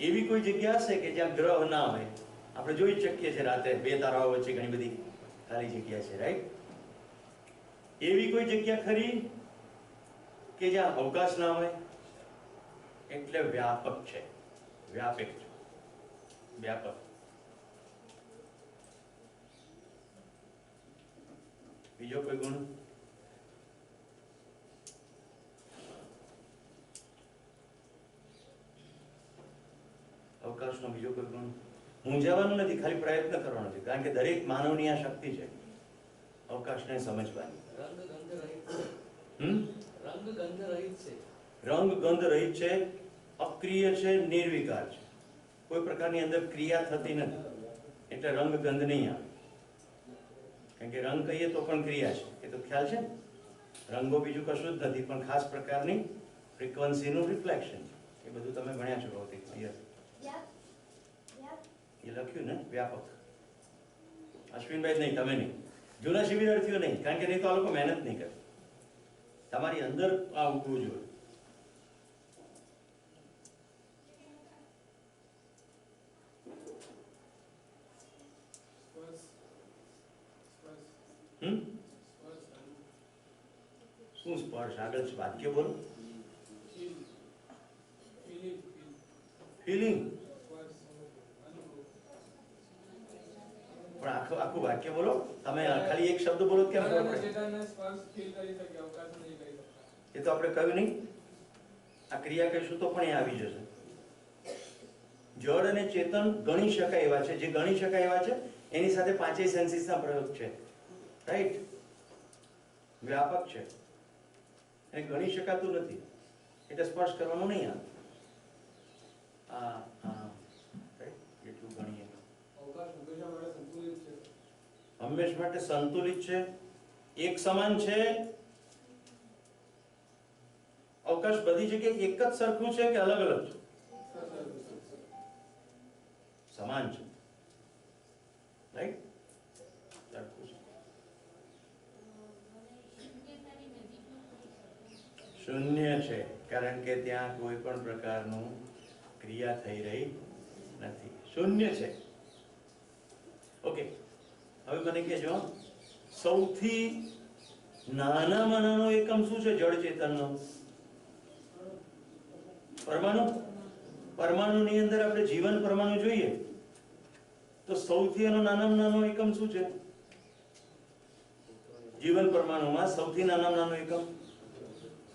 એવી કોઈ જગ્યા હશે કે જ્યાં ગ્રહ ના હોય? આપણે જોઈ શકીએ છીએ રાતે 2 તારાઓ વચ્ચે ઘણી બધી ખાલી જગ્યા છે, રાઈટ? એવી કોઈ જગ્યા ખરી કે જ્યાં અવકાશ ના હોય? એટલે વ્યાપક છે. વ્યાપક છે. વ્યાપક. બીજો કોઈ ગુણ? અવકાશનો બીજો કોઈ ગુણ? મૂંઝાવાનું નથી, ખાલી પ્રયત્ન કરવાનો છે. કારણ કે દરેક માનવની આ શક્તિ છે અવકાશને સમજવાની. રંગ ગંધ રહિત છે, અક્રિય છે, નિર્વિકાર છે. કોઈ પ્રકારની અંદર ક્રિયા થતી નથી એટલે રંગ ગંધ નહીં આવે. કારણ કે રંગ કહીએ તો પણ ક્રિયા છે, એ તો ખ્યાલ છે ને. રંગો બીજું કશું જ નથી પણ ખાસ પ્રકારની ફ્રીક્વન્સીનું રિફ્લેક્શન છે. એ બધું તમે ભણ્યા છો ભૌતિક. એ લખ્યું ને વ્યાપક. અશ્વિનભાઈ નહીં, તમે નહીં, જૂના શિબિરાર્થીઓ નહીં, કારણ કે નહીં તો આ લોકો મહેનત નહીં કરે. તમારી અંદર આ ઉઠવું જોઈએ. શું સ્પર્શ? આગળ વાક્ય બોલો. ફિલિંગ. પણ આખું વાક્ય બોલો. તમે ખાલી એક શબ્દ બોલો કેમ ખબર પડે? એ તો આપણે કહ્યું નહીં. આ ક્રિયા કહીશું તો પણ એ આવી જશે. જડ અને ચેતન ગણી શકાય એવા છે. જે ગણી શકાય એવા છે એની સાથે પાંચેય સેન્સીસના પ્રયોગ છે, રાઈટ? વ્યાપક છે અને ગણી શકાતું નથી એટલે સ્પર્શ કરવાનું નહીં. એટલું ગણીએ. હંમેશ માટે સંતુલિત છે, એક સમાન છે. અવકાશ બધી જગ્યાએ એક જ સરખું છે કે અલગ અલગ છે? સમાન છે, રાઈટ? સરખું છે. શૂન્ય છે કારણ કે ત્યાં કોઈ પણ પ્રકારનું ક્રિયા થઈ રહી નથી. શૂન્ય છે. ઓકે, હવે મને કહેજો સૌથી નાનામાં નાનો એકમ શું છે જળ ચેતનનો? પરમાણુ. પરમાણુની અંદર આપણે જીવન પરમાણુ જોઈએ તો સૌથી એનો નાનામાં નાનો એકમ શું છે? જીવન પરમાણુમાં સૌથી નાનામાં નાનો એકમ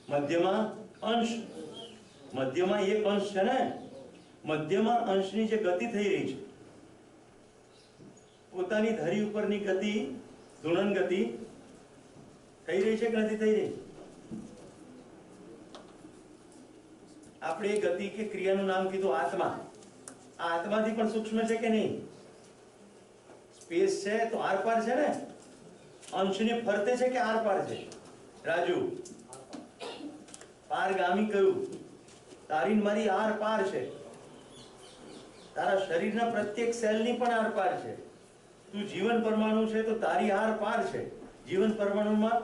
મધ્યમાં અંશ. મધ્યમાં એક અંશ છે ને, મધ્યમાં અંશની જે ગતિ થઈ રહી છે, પોતાની ધરી ઉપરની ગતિ, ધૂનન ગતિ થઈ રહી છે કે નથી થઈ રહી? આપણે એ ગતિ કે ક્રિયાનું નામ કીધું આત્મા. આ આત્માથી પણ સૂક્ષ્મ છે કે નહીં? સ્પેસ છે તો આર પાર છે ને, અંશને ફરતે છે કે આર પાર છે? રાજુ, પારગામી કયું? તારી ને મારી આર પાર છે. તારા શરીરના પ્રત્યેક સેલની પણ આર પાર છે. તું જીવન પરમાણુ છે તો તારી આર પાર છે. જીવન પરમાણુમાં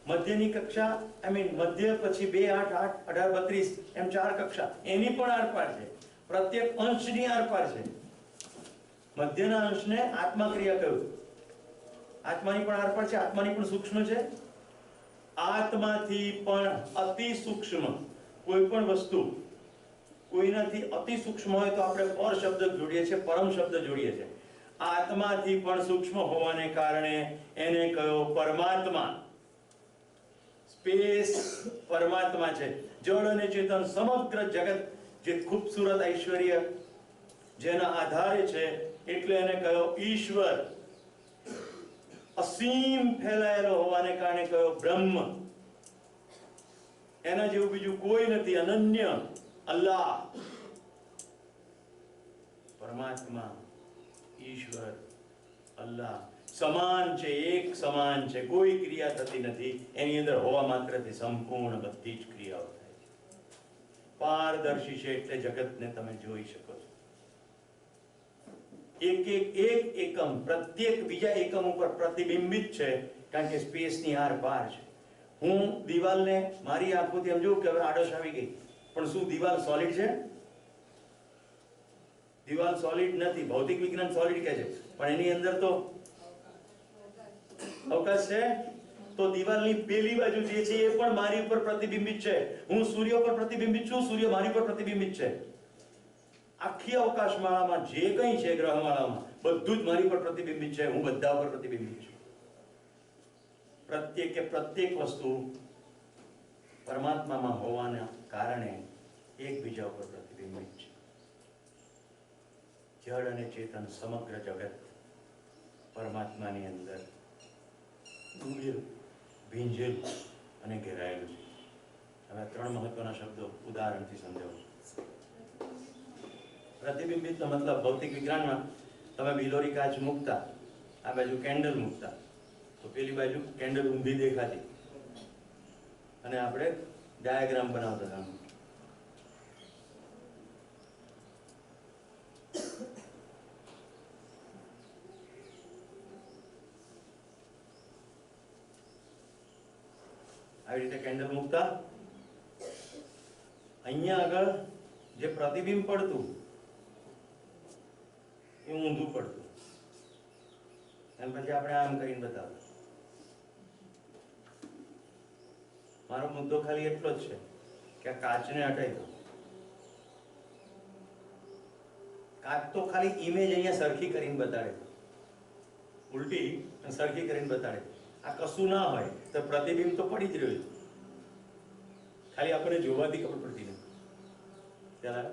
મધ્યની કક્ષા, મધ્ય પછી 2, 8, 8, 18, 32 એમ 4 કક્ષા, એની પણ આર પાર છે. પ્રત્યેક અંશની આર પાર છે. મધ્યના અંશને આત્મા ક્રિયા કહ્યું. આત્માની પણ આર પાર છે, આત્માની પણ સૂક્ષ્મ છે. આત્માથી પણ અતિ સૂક્ષ્મ કોઈ પણ વસ્તુ, કોઈનાથી અતિ સૂક્ષ્મ હોય તો આપણે પર શબ્દ જોડીએ છીએ, પરમ શબ્દ જોડીએ છીએ. આત્માથી પણ સૂક્ષ્મ હોવાને કારણે એને કયો પરમાત્મા. સ્પેસ પરમાત્મા છે. જળ અને ચેતન સમગ્ર જગત જે ખૂબસૂરત ઐશ્વર્ય જેના આધારે છે એટલે એને કયો ઈશ્વર. અસીમ ફેલાયેલો હોવાને કારણે કયો બ્રહ્મ. એના જેવું બીજું કોઈ નથી, અનન્ય. અલ્લાહ, પરમાત્મા, ઈશ્વર, અલ્લાહ સમાન છે, એક સમાન છે, કોઈ ક્રિયા થતી નથી. એની અંદર હોવા માત્રથી સંપૂર્ણ બધી જ ક્રિયાઓ થાય છે. પારદર્શી છે એટલે જગતને તમે જોઈ શકો છો. એક એકમ પ્રત્યેક બીજા એકમ ઉપર પ્રતિબિંબિત છે, કારણ કે સ્પેસની આર પાર છે. હું દિવાલને મારી આંખોથી સમજુ કે હવે આડશ આવી ગઈ, પણ શું દિવાલ સોલિડ છે? દિવાલ સોલિડ નથી. ભૌતિક વિજ્ઞાન સોલિડ કહે છે, પણ એની અંદર તો અવકાશ છે. તો દિવાલની પેલી બાજુ જે છે એ પણ મારી ઉપર પ્રતિબિંબિત છે. હું સૂર્ય પર પ્રતિબિંબિત છું, સૂર્ય મારી પર પ્રતિબિંબિત છે. આખી અવકાશમાળામાં જે કંઈ છે, ગ્રહમાળામાં બધું જ મારી પર પ્રતિબિંબિત છે. હું બધા ઉપર પ્રતિબિંબિત છું. પ્રત્યેક વસ્તુ પરમાત્મામાં હોવાના કારણે એકબીજા ઉપર પ્રતિબિંબિત છે. જળ અને ચેતન સમગ્ર જગત પરમાત્માની અંદર ભીંજેલું અને ઘેરાયેલું છે. હવે 3 મહત્વના શબ્દો ઉદાહરણથી સમજાવું છું. પ્રતિબિંબિતનો મતલબ ભૌતિક વિજ્ઞાનમાં તમે બિલોરી કાચ મૂકતા, આ બાજુ કેન્ડલ મૂકતા, તો પેલી બાજુ કેન્ડલ ઊંધી દેખાતી અને આપણે ડાયાગ્રામ બનાવતા હતા. આવી રીતે કેન્ડલ મૂકતા, અહીંયા આગળ જે પ્રતિબિંબ પડતું એ ઊંધું પડતું, અને પછી આપણે આમ કરીને બતાવતા. મારો મુદ્દો ખાલી એટલો જ છે કે આ કાચને હટાવી દો. કાચ તો ખાલી ઇમેજ અહીંયા સરખી કરીને બતાડે, ઉલટી સરખી કરીને બતાડે. આ કશું ના હોય તો પ્રતિબિંબ તો પડી જ રહ્યું, ખાલી આપણે જોવાથી ખબર પડતી નથી. ત્યારે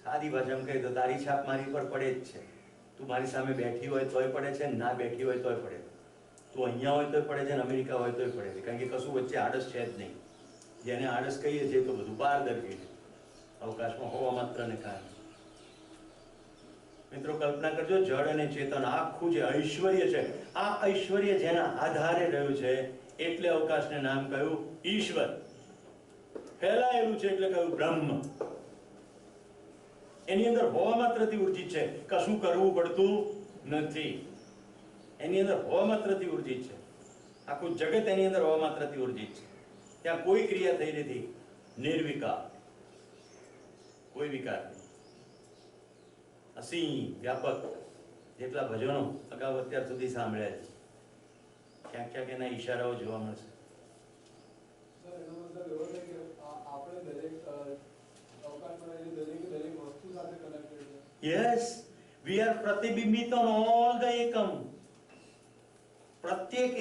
સાદી ભાષામાં કહે તો તારી છાપ મારી પર પડે જ છે. તું મારી સામે બેઠી હોય તોય પડે છે, ના બેઠી હોય તોય પડે. તું અહીંયા હોય તોય પડે છે, અમેરિકા હોય તોય પડે છે, કારણ કે કશું વચ્ચે આળસ છે જ નહીં. જેને આળસ કહીએ છીએ તો બધું પારદર્શી છે, અવકાશમાં હોવા માત્રને કારણે. મિત્રો કલ્પના કરજો, જળ અને ચેતન આખું જે ઐશ્વર્ય છે, આ ઐશ્વર્ય જેના આધારે રહ્યું છે એટલે અવકાશને નામ કહ્યું ઈશ્વર. ફેલાયેલું છે એટલે કહ્યું બ્રહ્મ. એની અંદર હોવા માત્રથી ઉર્જિત છે, કશું કરવું પડતું નથી. એની અંદર હોવા માત્રથી ઉર્જિત છે. આખું જગત એની અંદર હોવા માત્રથી ઉર્જિત છે. ત્યાં કોઈ ક્રિયા થઈ નથી. નિર્વિકાર, કોઈ વિકાર નહીં. અસીમ વ્યાપક. જેટલા ભજનો અગાઉ અત્યાર સુધી સાંભળ્યા છે, ક્યાંક ક્યાંક એના ઈશારાઓ જોવા મળશે. સર, એનો મતલબ એવો છે કે આપણે દરેક અવકાશમાં રહેલી દરેક વસ્તુ સાથે કનેક્ટેડ છે. યસ, વી આર પ્રતિબિંબિત ઓન ઓલ ધ એકમ. પ્રત્યેક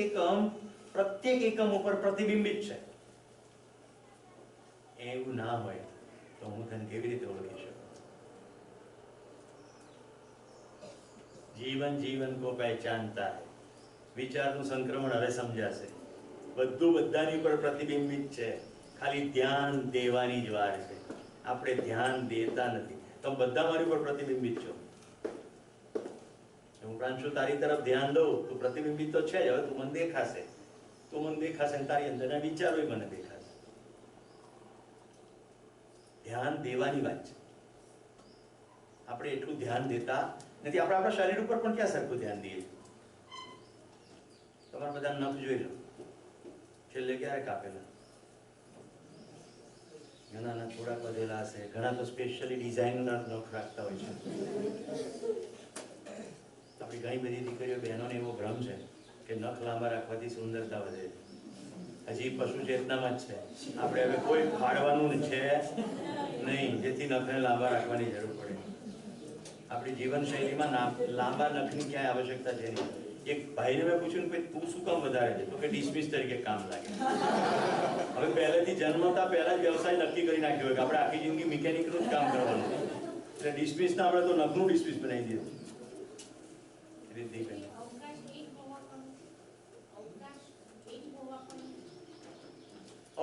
એકમ ઉપર પ્રતિબિંબિત છે. એવું ના હોય તો હું તને કેવી રીતે ઓળખી શકું? જીવન જીવન કો પહેચાનતા હૈ. વિચારનું સંક્રમણ હવે સમજાશે. બધું બધાની પર પ્રતિબિંબિત છે, ખાલી ધ્યાન દેવાની જ વાર છે. આપણે ધ્યાન દેતા નથી. તમે બધા મારી પર પ્રતિબિંબિત છો. હું પ્રાંશુ તારી તરફ ધ્યાન દઉં, તું પ્રતિબિંબિત તો છે જ. હવે તું મને દેખાશે, ને તારી અંદરના વિચારો મને દેખાશે. ધ્યાન દેવાની વાત છે. આપણે એટલું ધ્યાન દેતા નથી. આપણે આપણા શરીર ઉપર પણ ક્યાં સરખું ધ્યાન દઈએ છીએ? તમારા બધા નખ જોઈ લો, છેલ્લે ક્યારે કાપેલા? ઘણાના થોડા વધેલા હશે, ઘણા તો સ્પેશિયલી ડિઝાઇનના નખ રાખતા હોય છે. આપણી ઘણી બધી દીકરીઓ બહેનોને એવો ભ્રમ છે કે નખ લાંબા રાખવાથી સુંદરતા વધે છે. હજી પશુ ચેતનામાં જ છે. આપણે હવે કોઈ ફાડવાનું છે નહીં જેથી નખને લાંબા રાખવાની જરૂર પડે. આપણી જીવનશૈલીમાં લાંબા નખની ક્યાંય આવશ્યકતા છે નહીં. એક ભાઈને મેં પૂછ્યું કે તું શું કામ વધારે છે? તો કે ડિસમિસ તરીકે કામ લાગે. હવે પહેલેથી જન્મતા પહેલા જ વ્યવસાય નક્કી કરી નાખ્યો કે આપણે આખી જિંદગી મિકેનિકનું જ કામ કરવાનું. એટલે ડિસમિસના આપણે તો નખનું ડિસમિસ બનાવી દીધું.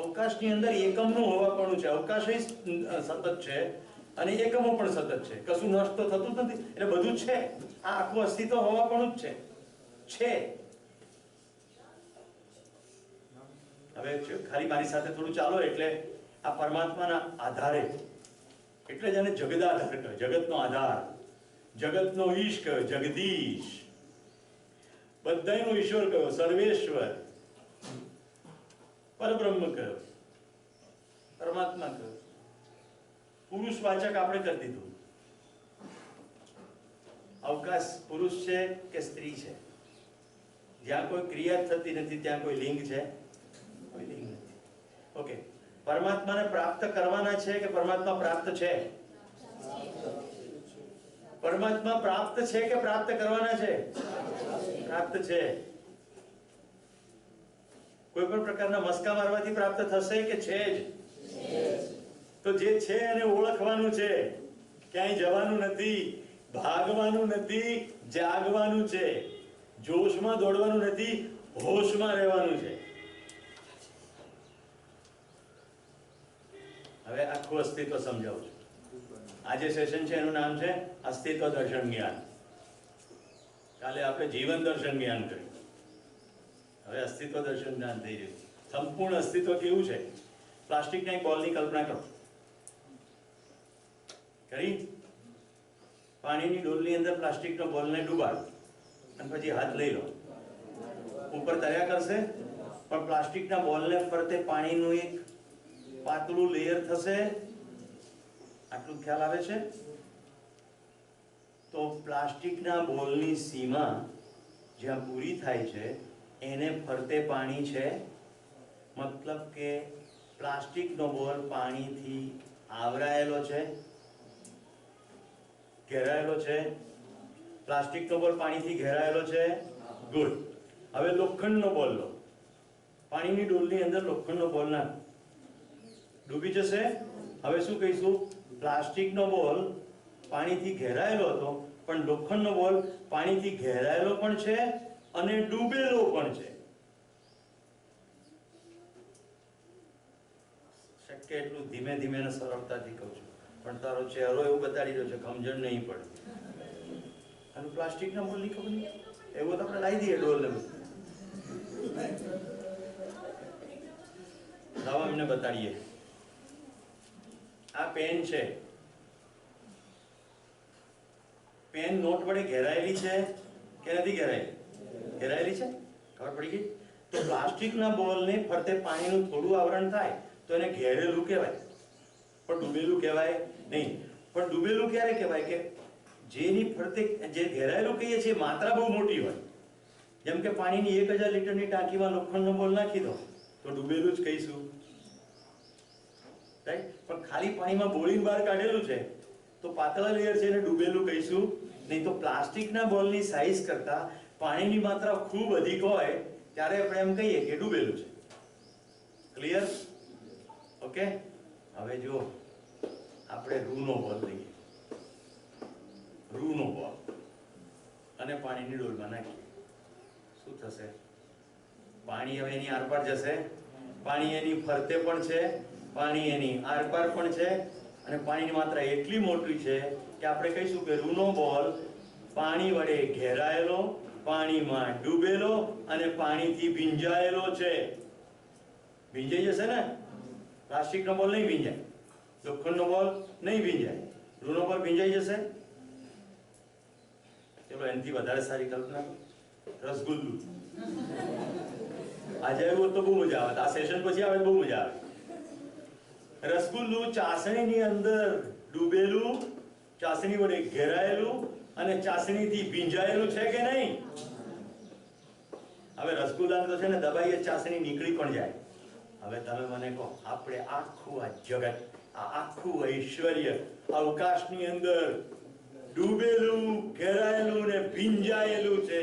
અવકાશની અંદર એકમનું હોવાપણું છે. અવકાશ સતત છે અને એકમો પણ સતત છે. કશું નષ્ટ તો થતું જ નથી. એટલે બધું છે. આ આખું અસ્તિત્વ હોવાપણું જ છે. હવે ખાલી મારી સાથે થોડું ચાલો. એટલે આ પરમાત્માના આધારે, એટલે જ એને જગદાધાર કહ્યો, જગતનો આધાર, જગતનો ઈશ કહ્યો, જગદીશ, બધાયનો ઈશ્વર કહ્યો, સર્વેશ્વર, પરબ્રહ્મ કહ્યો, પરમાત્મા કહ્યો. પુરુષવાચક આપણે કરી દીધું. અવકાશ પુરુષ છે કે સ્ત્રી છે? જ્યાં કોઈ ક્રિયા થતી નથી ત્યાં કોઈ લિંગ છે? કોઈ લિંગ નથી. ઓકે, પરમાત્માને પ્રાપ્ત કરવાના છે કે પરમાત્મા પ્રાપ્ત છે? પરમાત્મા પ્રાપ્ત છે કે પ્રાપ્ત કરવાના છે? પ્રાપ્ત છે. કોઈ પણ પ્રકારના મસ્કા મારવાથી પ્રાપ્ત થશે કે છે જ? તો જે છે એને ઓળખવાનું છે. ક્યાંય જવાનું નથી, ભાગવાનું નથી, જાગવાનું છે. જોશમાં દોડવાનું નથી, હોશમાં રહેવાનું છે. હવે આખું અસ્તિત્વ સમજાવું છું. આજે સેશન છે એનું નામ છે અસ્તિત્વ દર્શન જ્ઞાન. કાલે આપણે જીવન દર્શન જ્ઞાન કર્યું. હવે અસ્તિત્વ દર્શન જ્ઞાન થઈ રહ્યું. સંપૂર્ણ અસ્તિત્વ કેવું છે? પ્લાસ્ટિકના એક બોલની કલ્પના કરો. કરી? પાણીની ડોલની અંદર પ્લાસ્ટિકનો બોલને ડૂબાડો અને પછી હાથ લઈ લો. ઉપર તર્યા કરશે, પણ પ્લાસ્ટિકના બોલને ફરતે પાણીનું એક પાતળું લેયર થશે. આટલું ખ્યાલ આવે છે? તો પ્લાસ્ટિકના બોલની સીમા જ્યાં પૂરી થાય છે એને ફરતે પાણી છે. મતલબ કે પ્લાસ્ટિકનો બોલ પાણીથી આવરાયેલો છે, ઘેરાયેલો છે. પ્લાસ્ટિકનો બોલ પાણીથી ઘેરાયેલો છે. ગુડ. હવે લોખંડનો બોલ લો. પાણીની ડોલની અંદર લોખંડનો બોલ નાખ, ડૂબી જશે. હવે શું કહીશું? પ્લાસ્ટિકનો બોલ પાણીથી ઘેરાયેલો હતો, પણ લોખંડનો બોલ પાણીથી ઘેરાયેલો પણ છે અને ડૂબેલો પણ છે. શક્ય એટલું ધીમે ધીમે અને સરળતાથી કહું છું, પણ તારો ચહેરો એવું બતાડી રહ્યો છે સમજણ નહીં પડે. અને પ્લાસ્ટિકના બોલની ખબર નહીં, એવું તો આપણે લાવી દઈએ ડોલ. લાવો એમને બતાડીએ. આ પેન છે. પેન નોટ વડે ઘેરાયેલી છે કે નથી ઘેરાયેલી? ઘેરાયેલી છે. ખબર પડી ગઈ? તો પ્લાસ્ટિકના બોલને ફરતે પાણીનું થોડું આવરણ થાય તો એને ઘેરેલું કહેવાય, પણ ડૂબેલું કહેવાય નહીં. પણ ડૂબેલું ક્યારે કહેવાય? કે જેની ફરતે જે ઘેરાયેલું કહીએ છીએ માત્રા બહુ મોટી હોય. જેમ કે પાણીની 1000 લીટરની ટાંકીમાં લોખંડનો બોલ નાખી દો તો ડૂબેલું જ કહીશું, રાઈટ? પણ ખાલી પાણીમાં બોળીને બહાર કાઢેલું છે તો પાતળા લેયર છે એને ડૂબેલું કહીશું નહીં. તો પ્લાસ્ટિકના બોલની સાઈઝ કરતા પાણીની માત્રા ખૂબ અધિક હોય ત્યારે આપણે એમ કહીએ કે ડૂબેલું છે. ક્લિયર? ઓકે. હવે જો આપણે રૂનો બોલ લઈએ, રૂનો બોલ અને પાણીની ડોલમાં નાખીએ, શું થશે? પાણી હવે એની આરપાર જશે, પાણી એની ફરતે પણ છે, પાણી એની આરપાર પણ છે, અને પાણીની માત્રા એટલી મોટી છે કે આપણે કહીશું કે રૂનો બોલ પાણી વડે ઘેરાયેલો, પાણીમાં ડૂબેલો અને પાણીથી ભીંજાયેલો છે. ભીંજાઈ જશે ને? પ્લાસ્ટિકનો બોલ નહીં ભીંજાય, લોખંડનો બોલ નહીં ભીંજાય, રૂનો બોલ ભીંજાઈ જશે. ચલો એનાથી વધારે સારી કલ્પના, રસગુલ્લું. આજે આવ્યું તો બહુ મજા આવે, આ સેશન પછી આવે બહુ મજા આવે. રસગુલ્લું ચાસણીની અંદર ડૂબેલું, ચાસણી વડે ઘેરાયેલું અને ચાસણીથી ભીંજાયેલું છે કે નહીં? હવે રસગુલ્લાને તો છે ને દબાઈએ ચાસણી નીકળી પણ જાય. હવે તમે મને કહો, આપણે આખું આ જગત, આ આખું ઐશ્વર્ય અવકાશની અંદર ડૂબેલું, ઘેરાયેલું ને ભીંજાયેલું છે.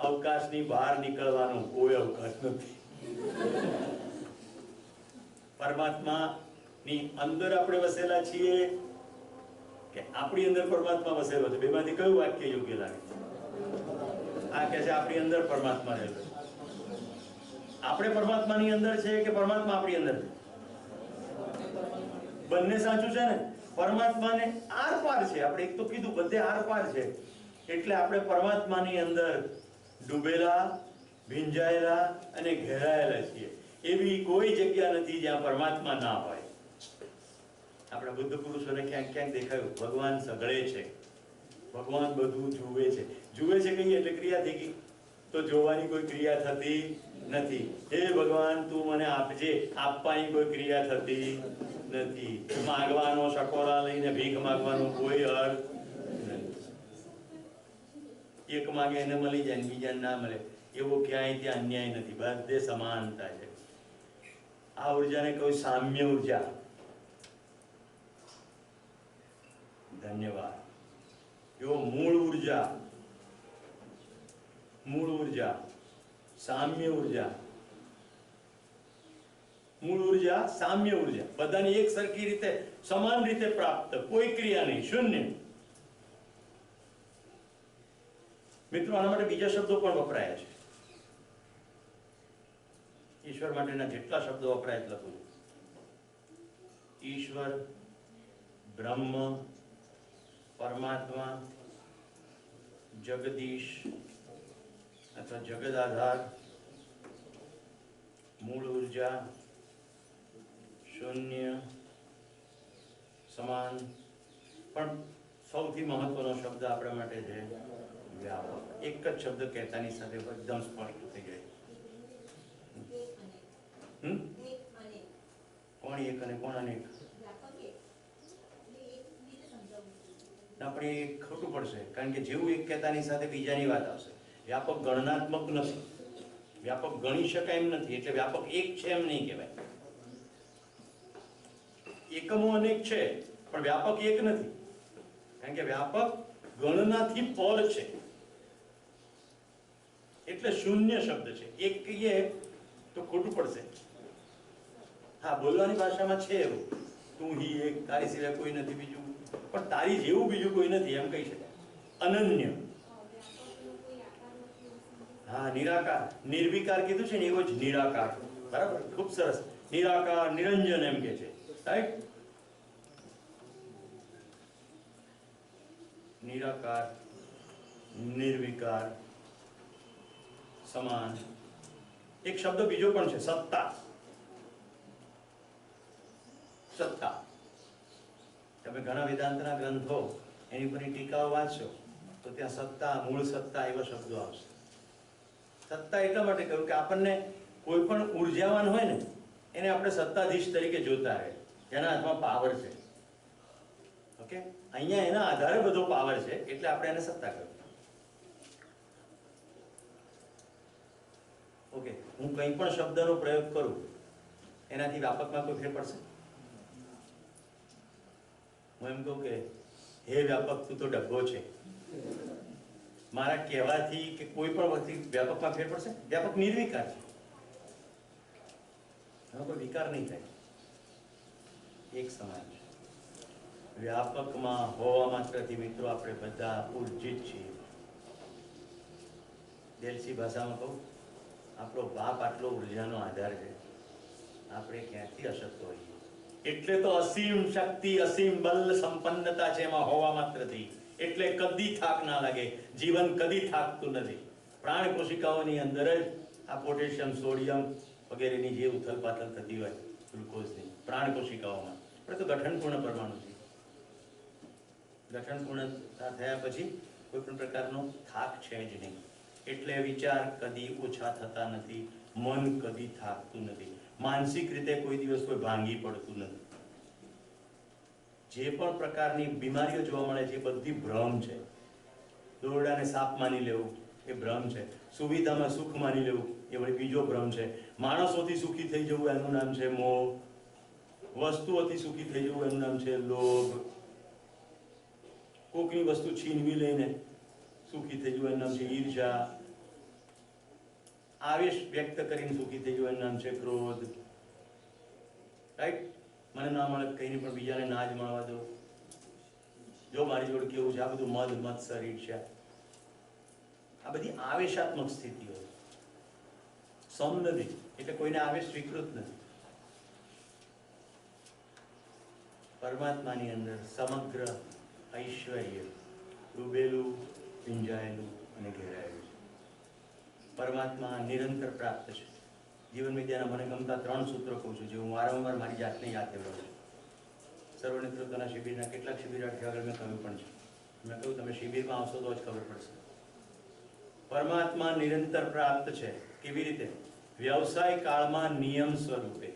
અવકાશની બહાર નીકળવાનો કોઈ અવકાશ નથી. પરમાત્માની અંદર આપણે વસેલા છીએ કે આપણી અંદર પરમાત્મા વસેલો છે? બેમાંથી કયું વાક્ય યોગ્ય લાગે? આ કહે છે આપણી અંદર પરમાત્મા રહેલો છે. આપણે પરમાત્માની અંદર છે કે પરમાત્મા આપણી અંદર છે? બંને સાચું છે ને? પરમાત્માને આર પાર છે. આપણે એક તો કીધું બધે આર પાર છે, એટલે આપણે પરમાત્માની અંદર ડૂબેલા, ભીંજાયેલા અને ઘેરાયેલા છીએ. એવી કોઈ જગ્યા નથી જ્યાં પરમાત્મા ના હોય. આપણા બુદ્ધ પુરુષોને ક્યાંક ક્યાંક દેખાયું ભગવાન સઘળે છે, ભગવાન બધું જુએ છે. જુએ છે કહીએ એટલે ક્રિયા થઈ ગઈ, તો જોવાની કોઈ ક્રિયા થતી નથી. હે ભગવાન તું મને આપજે, આપવાની કોઈ ક્રિયા થતી નથી. માગવાનો, સકોરા લઈને ભીખ માગવાનો કોઈ અર્થ નથી. એક માગે એને મળી જાય, બીજાને ના મળે, એવો ક્યાંય ત્યાં અન્યાય નથી. બધે સમાનતા છે. આ ઉર્જાને કહ્યું સામ્ય ઉર્જા. ધન્યવાદ. જો મૂળ ઉર્જા, મૂળ ઉર્જા, સામ્ય ઉર્જા, મૂળ ઉર્જા, સામ્ય ઉર્જા, બધાની એક સરખી રીતે, સમાન રીતે પ્રાપ્ત, કોઈ ક્રિયા નહીં, શૂન્ય. મિત્રો, આના માટે બીજા શબ્દો પણ વપરાયા છે. ઈશ્વર માટેના જેટલા શબ્દો વપરાય એટલા લખું. ઈશ્વર, બ્રહ્મ, પરમાત્મા, જગદીશ અથવા જગદ આધાર, મૂળ ઉર્જા, શૂન્ય, સમાન, પણ સૌથી મહત્વનો શબ્દ આપણા માટે છે વ્યાપક. એક જ શબ્દ કહેતાની સાથે એકદમ સ્પષ્ટ થઈ જાય. કોણ એક અને કોણ અનેક? આપણે ખોટું પડશે, કારણ કે જેવું એક કહેતાની સાથે બીજાની વાત આવશે. વ્યાપક ગણનાત્મક નથી, વ્યાપક ગણી શકાય એમ નથી, એટલે વ્યાપક એક છે એમ નહીં કહેવાય. એકમો અનેક છે પણ વ્યાપક એક નથી, કારણ કે વ્યાપક ગણનાથી પર છે, એટલે શૂન્ય શબ્દ છે. એક કહીએ તો ખોટું પડશે. હા, બોલવાની ભાષામાં છે એવું, તું હી એક, તારી સિવાય કોઈ નથી બીજું, પણ તારી જેવું બીજું કોઈ નથી એમ કહી શકાય. અનન્ય. હા, નિરાકાર, નિર્વિકાર કીધું છે ને, એવો જ નિરાકાર. બરાબર, ખૂબ સરસ. નિરાકાર, નિરંજન એમ કે છે, રાઈટ? નિરાકાર, નિર્વિકાર, સમાન. એક શબ્દ બીજો પણ છે, સત્તા. સત્તા. તમે ઘણા વેદાંતના ગ્રંથો, એની પરની ટીકાઓ વાંચશો તો ત્યાં સત્તા, મૂળ સત્તા એવા શબ્દો આવશે. સત્તા એટલા માટે કહ્યું કે આપણને કોઈ પણ ઉર્જાવાન હોય ને એને આપણે સત્તાધીશ તરીકે જોતા રહે, જેના હાથમાં પાવર છે. ઓકે, અહીંયા એના આધારે બધો પાવર છે, એટલે આપણે એને સત્તા કહ્યું. ઓકે, હું કંઈ પણ શબ્દનો પ્રયોગ કરું એનાથી વ્યાપકમાં કોઈ ફેર પડશે? હું એમ કહું કે હે વ્યાપક તું તો ડબ્બો છે, મારા કહેવાથી કે કોઈ પણ વસ્તુ વ્યાપકમાં ફેર પડશે? વ્યાપક નિર્વિકાર છે, એનો કોઈ વિકાર નહીં થાય, એક સમાન છે. વ્યાપકમાં હોવા માત્રથી મિત્રો આપણે બધા ઉર્જિત છીએ. દેલસી ભાષામાં કહું, આપણો બાપ આટલો ઉર્જાનો આધાર છે, આપણે ક્યાંથી અશક્ત હોઈએ? એટલે તો અસીમ શક્તિ અસીમ બલ સંપન્નતા છે એમાં હોવા માત્રથી. એટલે કદી થાક ના લાગે, જીવન કદી થાકતું નથી. પ્રાણ કોશિકાઓની અંદર જ આ પોટેશિયમ, સોડિયમ વગેરેની જે ઉથલ પાથલ થતી હોય ગ્લુકોઝની પ્રાણ કોશિકાઓમાં, આપણે તો ગઠનપૂર્ણ પરમાણુ છે. ગઠનપૂર્ણ થયા પછી કોઈ પણ પ્રકારનો થાક છે જ નહીં. એટલે વિચાર કદી ઓછા થતા નથી, મન કદી થાકતું નથી, માનસિક રીતે કોઈ દિવસ કોઈ ભાંગી પડતું નથી. જે પણ પ્રકારની બીમારીઓ જોવા મળે છે એ બધી ભ્રમ છે. દોરડાને સાપ માની લેવું એ ભ્રમ છે. સુવિધામાં સુખ માની લેવું એ વળી બીજો ભ્રમ છે. માણસોથી સુખી થઈ જવું એનું નામ છે મોહ. વસ્તુઓથી સુખી થઈ જવું એનું નામ છે લોભ. કોકની વસ્તુ છીનવી લઈને સુખી થઈ જવું એનું નામ છે ઈર્ષા. આવેશ વ્યક્ત કરીને સુખી થઈ જવું એનું નામ છે ક્રોધ. રાઈટ? મને ના મળે કહીને પણ બીજાને ના જ મળવા દો. જો મારી જોડે કેવું છે, આ બધું મદ મત્સર ઈર્ષ્યા, આ બધી આવેશાત્મક સ્થિતિઓ. સમ નથી એટલે કોઈને આવેશ સ્વીકૃત નથી. પરમાત્માની અંદર સમગ્ર ઐશ્વર્ય ડૂબેલું, ભીંજાયેલું અને ઘેરાયેલું છે. પરમાત્મા નિરંતર પ્રાપ્ત છે. જીવન વિદ્યાના મને ગમતા 3 સૂત્રો કહું છું, જે હું વારંવાર મારી જાતને યાદ દેવડાવું છું. સર્વનેતૃત્વના શિબિરના કેટલાક શિબિરાર્થીઓ આગળ મેં કહ્યું પણ છે. મેં કહ્યું તમે શિબિરમાં આવશો તો જ ખબર પડશે. પરમાત્મા નિરંતર પ્રાપ્ત છે. કેવી રીતે? વ્યવસાય કાળમાં નિયમ સ્વરૂપે,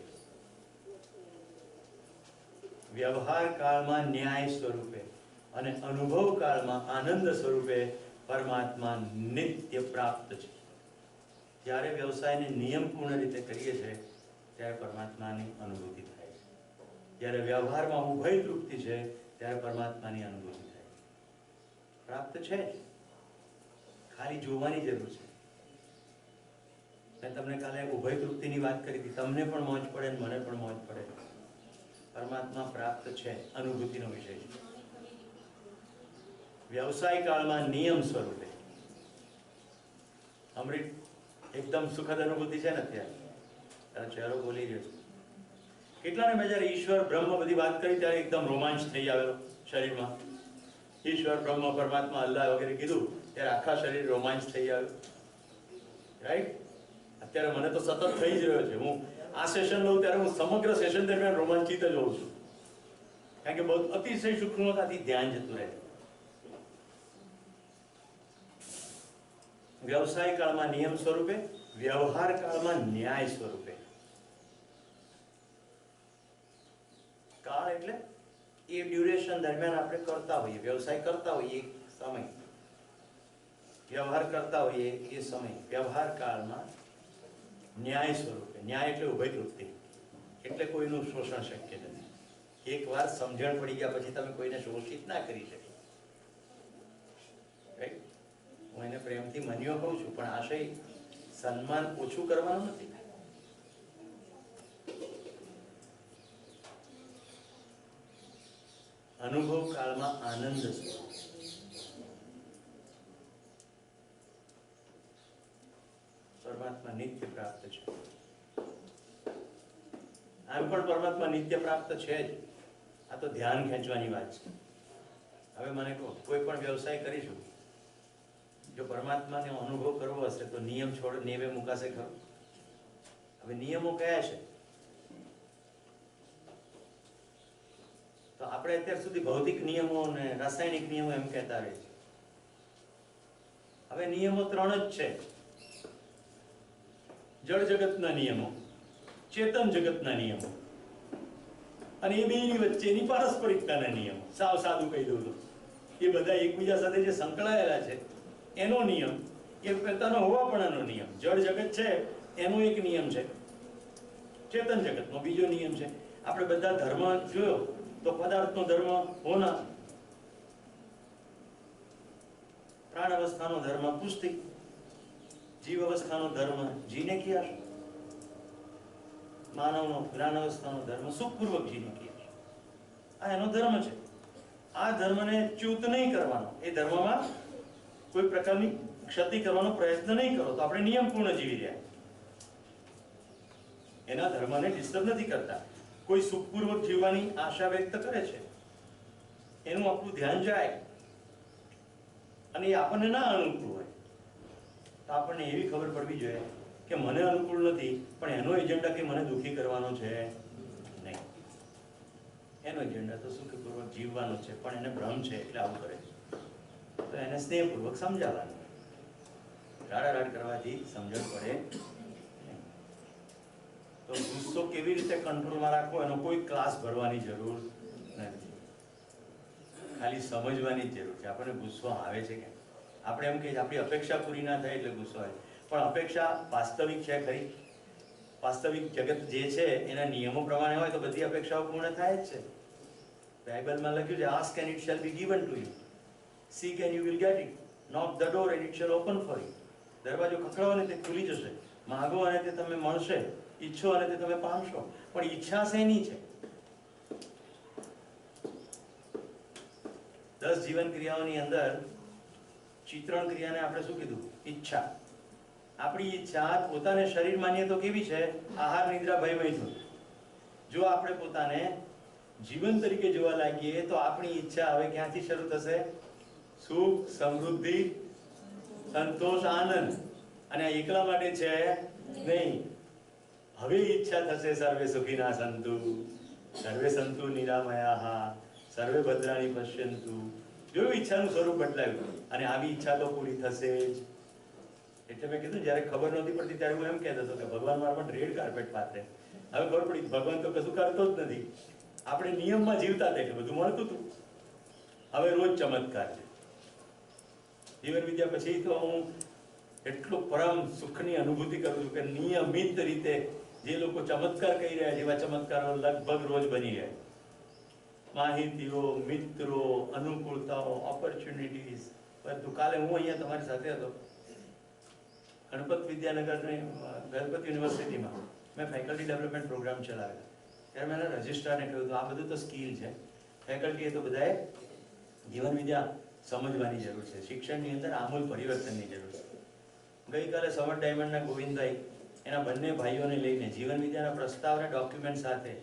વ્યવહાર કાળમાં ન્યાય સ્વરૂપે અને અનુભવ કાળમાં આનંદ સ્વરૂપે પરમાત્મા નિત્ય પ્રાપ્ત છે. જ્યારે વ્યવસાયને નિયમપૂર્ણ રીતે કરીએ છીએ ત્યારે પરમાત્માની અનુભૂતિ થાય છે. જ્યારે વ્યવહારમાં ઉભય તૃપ્તિ છે ત્યારે પરમાત્માની અનુભૂતિ થાય છે. પ્રાપ્ત છે જ, ખાલી જોવાની જરૂર છે. મેં તમને કાલે ઉભય તૃપ્તિની વાત કરી હતી. તમને પણ મોજ પડે ને મને પણ મોજ પડે. પરમાત્મા પ્રાપ્ત છે, અનુભૂતિનો વિષય છે. વ્યવસાય કાળમાં નિયમ સ્વરૂપે અમૃત એકદમ સુખદ અનુભૂતિ છે ને. અત્યારે ચહેરો બોલી રહ્યો છે. કેટલાને મેં જયારે ઈશ્વર બ્રહ્મ બધી વાત કરી ત્યારે એકદમ રોમાંચ થઈ આવેલો શરીરમાં. ઈશ્વર બ્રહ્મ પરમાત્મા અલ્લાહ વગેરે કીધું ત્યારે આખા શરીર રોમાંચ થઈ આવ્યું. રાઈટ? અત્યારે મને તો સતત થઈ જ રહ્યો છે. હું આ સેશન લઉં ત્યારે હું સમગ્ર સેશન દરમિયાન રોમાંચિત જ હોઉં છું, કારણ કે બહુ અતિશય સૂક્ષ્મતાથી ધ્યાન જતું રહે. વ્યવસાય કાળમાં નિયમ સ્વરૂપે, વ્યવહાર કાળમાં ન્યાય સ્વરૂપે. કાળ એટલે એ ડ્યુરેશન દરમિયાન આપણે કરતા હોઈએ, વ્યવસાય કરતા હોઈએ એક સમય, વ્યવહાર કરતા હોઈએ એ સમય. વ્યવહાર કાળમાં ન્યાય સ્વરૂપે. ન્યાય એટલે ઉભય તૃપ્તિ, એટલે કોઈનું શોષણ શક્ય નથી. એકવાર સમજણ પડી ગયા પછી તમે કોઈને શોષિત ના કરી શકો. રાઈટ? હું એને પ્રેમથી મન્યો કહું છું, પણ આશય સન્માન ઓછું કરવાનું નથી. અનુભવ કાળમાં આનંદ સ્વરૂપ. પરમાત્મા નિત્ય પ્રાપ્ત છે. આમ પણ પરમાત્મા નિત્ય પ્રાપ્ત છે જ. આ તો ધ્યાન ખેંચવાની વાત છે. હવે મને કહો, કોઈ પણ વ્યવસાય કરીશું, જો પરમાત્માને અનુભવ કરવો હશે તો નિયમ છોડ નેવે મુકાશે ખરો? હવે નિયમો કયા છે? તો આપણે અત્યાર સુધી ભૌતિક નિયમો અને રાસાયણિક નિયમો એમ કહેતા રહીએ છીએ. હવે નિયમો 3 જ છે. જળ જગતના નિયમો, ચેતન જગતના નિયમો અને એ બેની વચ્ચેની પારસ્પરિકતાના નિયમો. સાવ સાદું કહી દઉં તો એ બધા એકબીજા સાથે જે સંકળાયેલા છે એનો નિયમ એ પોતાનો હોવાપણાનો નિયમ. જળ જગત છે એનો એક નિયમ છે, ચેતન જગતનો બીજો નિયમ છે. આપણે બધા ધર્મ જોયો તો પદાર્થનો ધર્મ હોના, પ્રાણ અવસ્થાનો ધર્મ પુષ્ટિ, જીવ અવસ્થાનો ધર્મ જીને કિયાશ, માનવનો જ્ઞાન અવસ્થાનો ધર્મ સુખપૂર્વક જીને કિયાશ. આ એનો ધર્મ છે. આ ધર્મને ચ્યુત નહીં કરવાનો, એ ધર્મમાં કોઈ પ્રકારની ક્ષતિ કરવાનો પ્રયત્ન નહીં કરો તો આપણે નિયમપૂર્ણ જીવી રહ્યા. એના ધર્મને ડિસ્ટર્બ નથી કરતા. કોઈ સુખપૂર્વક જીવવાની આશા વ્યક્ત કરે છે, એનું આપણું ધ્યાન જાય અને એ આપણને ના અનુકૂળ હોય તો આપણને એવી ખબર પડવી જોઈએ કે મને અનુકૂળ નથી, પણ એનો એજન્ડા કે મને દુઃખી કરવાનો છે નહીં. એનો એજન્ડા તો સુખપૂર્વક જીવવાનો છે, પણ એને ભ્રમ છે એટલે આવું કરે છે. તો એને સ્નેહપૂર્વક સમજાવવાનું. રાડારાડ કરવાથી સમજણ પડે નહીં. તો ગુસ્સો કેવી રીતે કંટ્રોલમાં રાખવો એનો કોઈ ક્લાસ ભરવાની જરૂર નથી, ખાલી સમજવાની જ જરૂર છે. આપણને ગુસ્સો આવે છે કે આપણે એમ કે આપણી અપેક્ષા પૂરી ના થાય એટલે ગુસ્સો આવે, પણ અપેક્ષા વાસ્તવિક છે ખરી? વાસ્તવિક જગત જે છે એના નિયમો પ્રમાણે હોય તો બધી અપેક્ષાઓ પૂર્ણ થાય જ છે. બાઇબલમાં લખ્યું છે, ask and it shall be given to you, seek and you will get it, knock the door and it shall open for you. દરવાજો ખખડાવો અને તે ખુલી જશે, માંગો અને તે તમે મળશે, ઈચ્છો અને તે તમે પામશો. પણ ઈચ્છા શેની છે? 10 જીવન ક્રિયાઓની અંદર ચિત્રણ ક્રિયાને આપણે શું કીધું? ઈચ્છા. આપણી ઈચ્છા પોતાને શરીર માનીએ તો કેવી છે? આહાર, નિદ્રા, ભય, મૈથુન. જો આપણે પોતાને જીવન તરીકે જોવા લાગીએ તો આપણી ઈચ્છા હવે ક્યાંથી શરૂ થશે? સુખ, સમૃદ્ધિ, સંતોષ, આનંદ. અને આ એકલા માટે છે નહીં. હવે ઈચ્છા થશે સર્વે સુખીના સંતુ, સર્વે સંતુ નિરામયાઃ, સર્વે ભદ્રાણી પશ્યંતુ. જોયું ઈચ્છાનું સ્વરૂપ બદલાયું, અને આવી ઈચ્છા તો પૂરી થશે જ. એટલે મેં કીધું જ્યારે ખબર નહોતી પડતી ત્યારે હું એમ કહેતો હતો કે ભગવાન મારા માટે રેડ કાર્પેટ પાથરે. હવે ખબર પડી ભગવાન તો કશું કરતો જ નથી, આપણે નિયમમાં જીવતા હતા એટલે બધું મળતું હતું. હવે રોજ ચમત્કાર છે. જીવન વિદ્યા પછી તો હું એટલું પરમ સુખની અનુભૂતિ કરું છું કે નિયમિત રીતે જે લોકો ચમત્કાર કહી રહ્યા છે એવા ચમત્કારો લગભગ રોજ બની રહ્યા. માહિતીઓ, મિત્રો, અનુકૂળતાઓ, ઓપોર્ચ્યુનિટીઝ બધું. કાલે હું અહીંયા તમારી સાથે હતો ગણપત વિદ્યાનગરની ગણપત યુનિવર્સિટીમાં. મેં ફેકલ્ટી ડેવલપમેન્ટ પ્રોગ્રામ ચલાવેલા. ત્યારે મેં રજિસ્ટ્રારને કહ્યું હતું આ બધું તો સ્કિલ છે, ફેકલ્ટીએ તો બધાએ જીવન વિદ્યા સમજવાની જરૂર છે, શિક્ષણની અંદર આમૂલ પરિવર્તનની જરૂર છે. ગઈકાલે સમર ડાયમંડના ગોવિંદભાઈ એના બંને ભાઈઓને લઈને જીવન વિદ્યાના પ્રસ્તાવના ડોક્યુમેન્ટ સાથે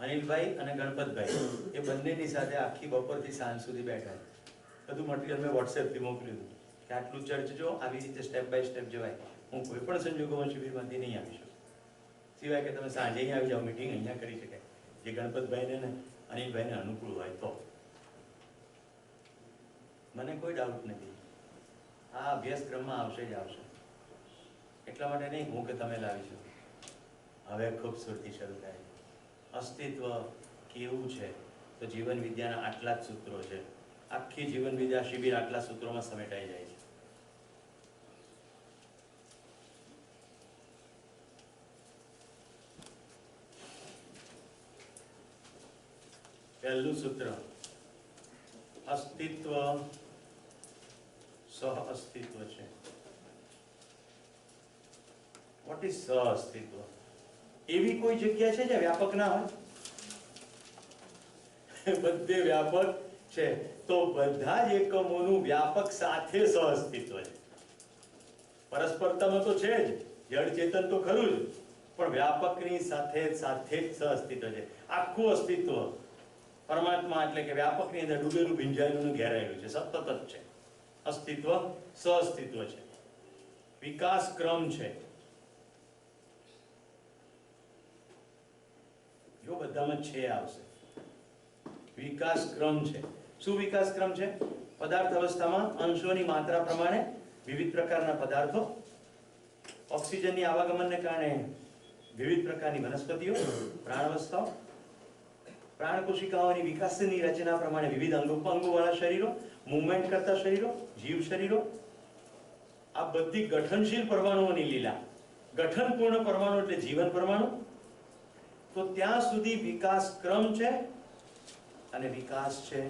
અનિલભાઈ અને ગણપતભાઈ એ બંનેની સાથે આખી બપોરથી સાંજ સુધી બેઠા. બધું મટીરિયલ મેં વોટ્સએપથી મોકલ્યું હતું કે આટલું ચર્ચજો, આવી રીતે સ્ટેપ બાય સ્ટેપ જવાય. હું કોઈ પણ સંજોગોમાં શિબિરમાંથી નહીં આવી શકું, સિવાય કે તમે સાંજે અહીં આવી જાઓ, મિટિંગ અહીંયા કરી શકાય જે ગણપતભાઈને ને અનિલભાઈને અનુકૂળ હોય તો. મને કોઈ ડાઉટ નથી આ અભ્યાસક્રમમાં આવશે જ આવશે. એટલા માટે નહીં હું કે તમે લાવી શકો. હવે ખૂબસૂરતી શરૂ થાય. અસ્તિત્વ કેવું છે તો જીવન વિદ્યાના આટલા જ સૂત્રો છે. આખી જીવન વિદ્યા શિબિર આટલા સૂત્રોમાં સમેટાઈ જાય છે. પહેલું સૂત્ર અસ્તિત્વ સહ અસ્તિત્વ છે. વોટ ઇઝ સહ અસ્તિત્વ? એવી કોઈ જગ્યા છે જ્યાં વ્યાપક ના હોય? બધે વ્યાપક છે તો બધા જ એકમોનું વ્યાપક સાથે સહ અસ્તિત્વ છે. પરસ્પરતામાં તો છે જ, જડ ચેતન તો ખરું જ, પણ વ્યાપકની સાથે સાથે જ સહ અસ્તિત્વ છે. આખું અસ્તિત્વ પરમાત્મા એટલે કે વ્યાપકની અંદર ડૂબેલું, ભીંજાયેલું, ઘેરાયેલું છે, સતત જ છે. અસ્તિત્વ સહઅસ્તિત્વ છે, વિકાસ ક્રમ છે. જો બધામાં છે આવશે. વિકાસ ક્રમ છે. શું વિકાસ ક્રમ છે? પદાર્થ અવસ્થામાં અંશોની માત્રા પ્રમાણે વિવિધ પ્રકારના પદાર્થો, ઓક્સિજનની આવાગમનને કારણે વિવિધ પ્રકારની વનસ્પતિઓ, પ્રાણવસ્થાઓ, પ્રાણ કોશિકાઓની વિકાસની રચના પ્રમાણે વિવિધ અંગોવાળા શરીરો, મૂવમેન્ટ કરતા શરીરો, જીવ શરીરો, આ બધી ગઠનશીલ પરમાણુઓની લીલા. ગઠનપૂર્ણ પરમાણુ એટલે જીવન પરમાણુ. તો ત્યાં સુધી વિકાસ ક્રમ છે અને વિકાસ છે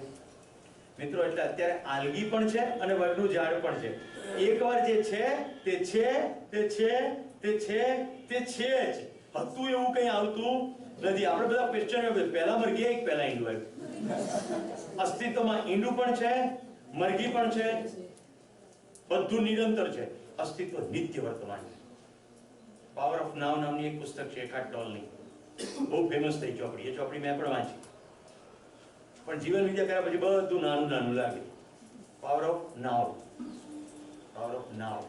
મિત્રો. એટલે અત્યારે આલ્ગી પણ છે અને વડનું ઝાડ પણ છે. એકવાર જે છે તે છે તે છે તે છે તે છે જ. હતું એવું કંઈ આવતું નથી. આપણે બધા ક્વેશ્ચન પહેલા મરઘી એક પહેલા ઈંડું આવ્યું. અસ્તિત્વમાં ઈંડું પણ છે, મરઘી પણ છે, બધું નિરંતર છે. અસ્તિત્વ નિત્ય વર્તમાન છે. પાવર ઓફ નાવ નામની એક પુસ્તક છે એકાર્ટ ટોલની, બહુ ફેમસ થઈ ચોપડી. એ ચોપડી મેં પણ વાંચી. પણ જીવન વિદ્યા કર્યા પછી બધું નાનું નાનું લાગે. Power of now, power of now,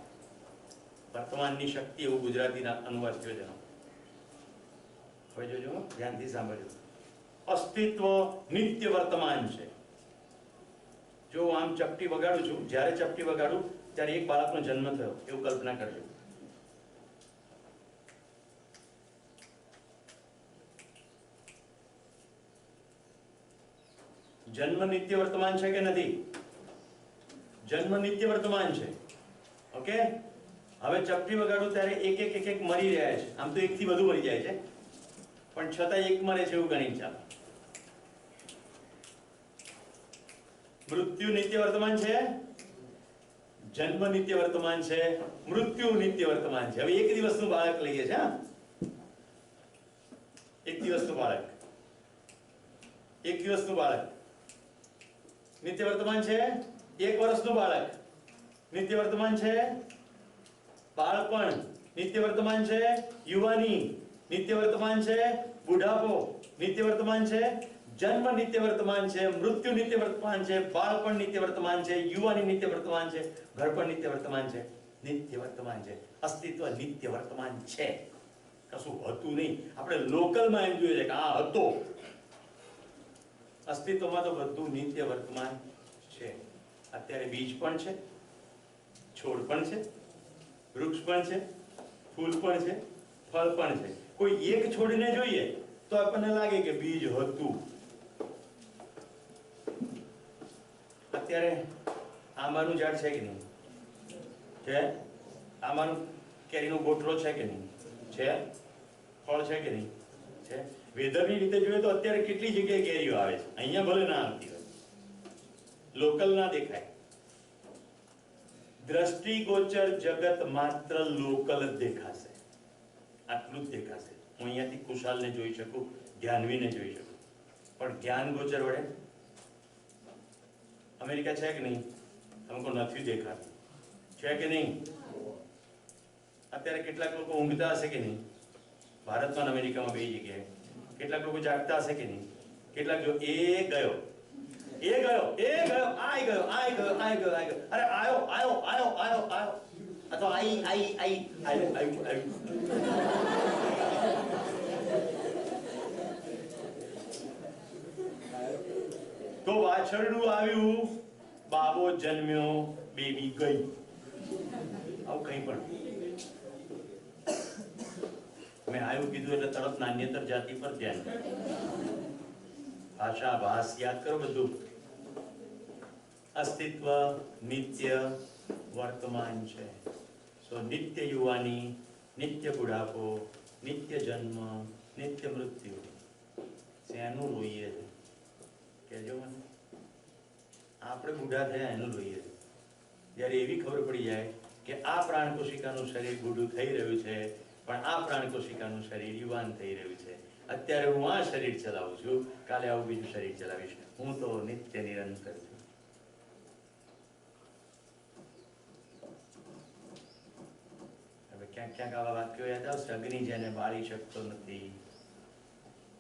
વર્તમાનની શક્તિ, એવું ગુજરાતીના અનુવાદ થયો છે. હવે જોજો, ધ્યાનથી સાંભળજો. અસ્તિત્વ નિત્ય વર્તમાન છે. જો હું આમ ચપટી વગાડું છું, જ્યારે ચપટી વગાડું ત્યારે એક બાળકનો જન્મ થયો એવું કલ્પના કરજો. જન્મ નિત્ય વર્તમાન છે કે નથી? જન્મ નિત્ય વર્તમાન છે. ઓકે, હવે ચપટી વગાડું ત્યારે એક એક મરી રહ્યા છે. આમ તો એકથી વધુ મરી જાય છે, પણ છતાં એક મરે છે એવું ગણી ચાલો. મૃત્યુ નિત્ય વર્તમાન છે, જન્મ નિત્ય વર્તમાન છે, મૃત્યુ નિત્ય વર્તમાન છે. હવે એક દિવસનું બાળક લઈએ છે. એક દિવસનું બાળક, એક દિવસનું બાળક નિત્ય વર્તમાન છે. એક વર્ષનું બાળક નિત્ય વર્તમાન છે. બાળપણ નિત્ય વર્તમાન છે. યુવાની નિત્ય વર્તમાન છે. બુઢાપો નિત્ય વર્તમાન છે. જન્મ નિત્ય વર્તમાન છે. મૃત્યુ નિત્ય વર્તમાન છે. બાળપણ નિત્ય વર્તમાન છે. યુવાની નિત્ય વર્તમાન છે. ઘરપણ નિત્ય વર્તમાન છે. નિત્ય વર્તમાન છે. અસ્તિત્વ નિત્ય વર્તમાન છે. કશું હતું નહીં. આપણે લોકલમાં એમ જોઈએ છે કે આ હતો. અસ્તિત્વમાં તો બધું નિત્ય વર્તમાન છે. અત્યારે બીજ પણ છે, છોડ પણ છે, વૃક્ષ પણ છે, ફૂલ પણ છે, ફળ પણ છે. કોઈ એક છોડને જોઈએ તો આપણને લાગે કે બીજ હતું. અત્યારે આંબાનું ઝાડ છે કે નહીં? છે. આંબાનું કેરીનો ગોટલો છે કે નહીં? છે. ફળ છે કે નહીં? છે. વેધરની રીતે જોઈએ તો અત્યારે કેટલી જગ્યાએ કેરીઓ આવે છે. અહીંયા ભલે ના આવતી હોય, લોકલ ના દેખાય. દ્રષ્ટિગોચર જગત માત્ર લોકલ જ દેખાશે. આટલું જ દેખાશે. હું અહીંયાથી ખુશાલને જોઈ શકું, ધ્યાનવીને જોઈ શકું, પણ જ્ઞાન ગોચર વડે અમેરિકા છે કે નહીં? અમુક નથી દેખાતું. છે કે નહીં? અત્યારે કેટલાક લોકો ઊંઘતા હશે કે નહીં? ભારતમાં અમેરિકામાં બે જગ્યાએ. કેટલાક લોકો જાગતા હશે કે નહીં? કેટલાક જો એ ગયો, એ ગયો, એ ગયો, આઈ ગયો, આઈ ગયો, આઈ ગયો, આઈ ગયો, અરે આયો, આયો, આયો, આયો, આયો, અથવા આઈ. તો વાછરડું આવ્યું, બાબો જન્મ્યો, બેબી ગઈ. આવું કંઈ પણ મેં આવ્યું કીધું એટલે તરત નાન્યતર જાતિ પર ધ્યાન. ભાષા ભાષ યાદ કરો બધું. અસ્તિત્વ નિત્ય વર્તમાન છે. સો નિત્ય યુવાની, નિત્ય બુઢાપો, નિત્ય જન્મ, નિત્ય મૃત્યુ. શેનું રોઈએ છે કહેજો મને? આપણે બુઢા થયા એનું રોઈએ છે. જ્યારે એવી ખબર પડી જાય કે આ પ્રાણ કોશિકાનું શરીર બુઢું થઈ રહ્યું છે, પણ આ પ્રાણ કોશિકાનું શરીર યુવાન થઈ રહ્યું છે. અત્યારે હું આ શરીર ચલાવું છું, કાલે આવું બીજું શરીર ચલાવીશ. હું તો નિત્ય નિરંતર છું. હવે ક્યાંક ક્યાંક આવા વાક્યો યાદ આવશે. અગ્નિ જેને બાળી શકતો નથી,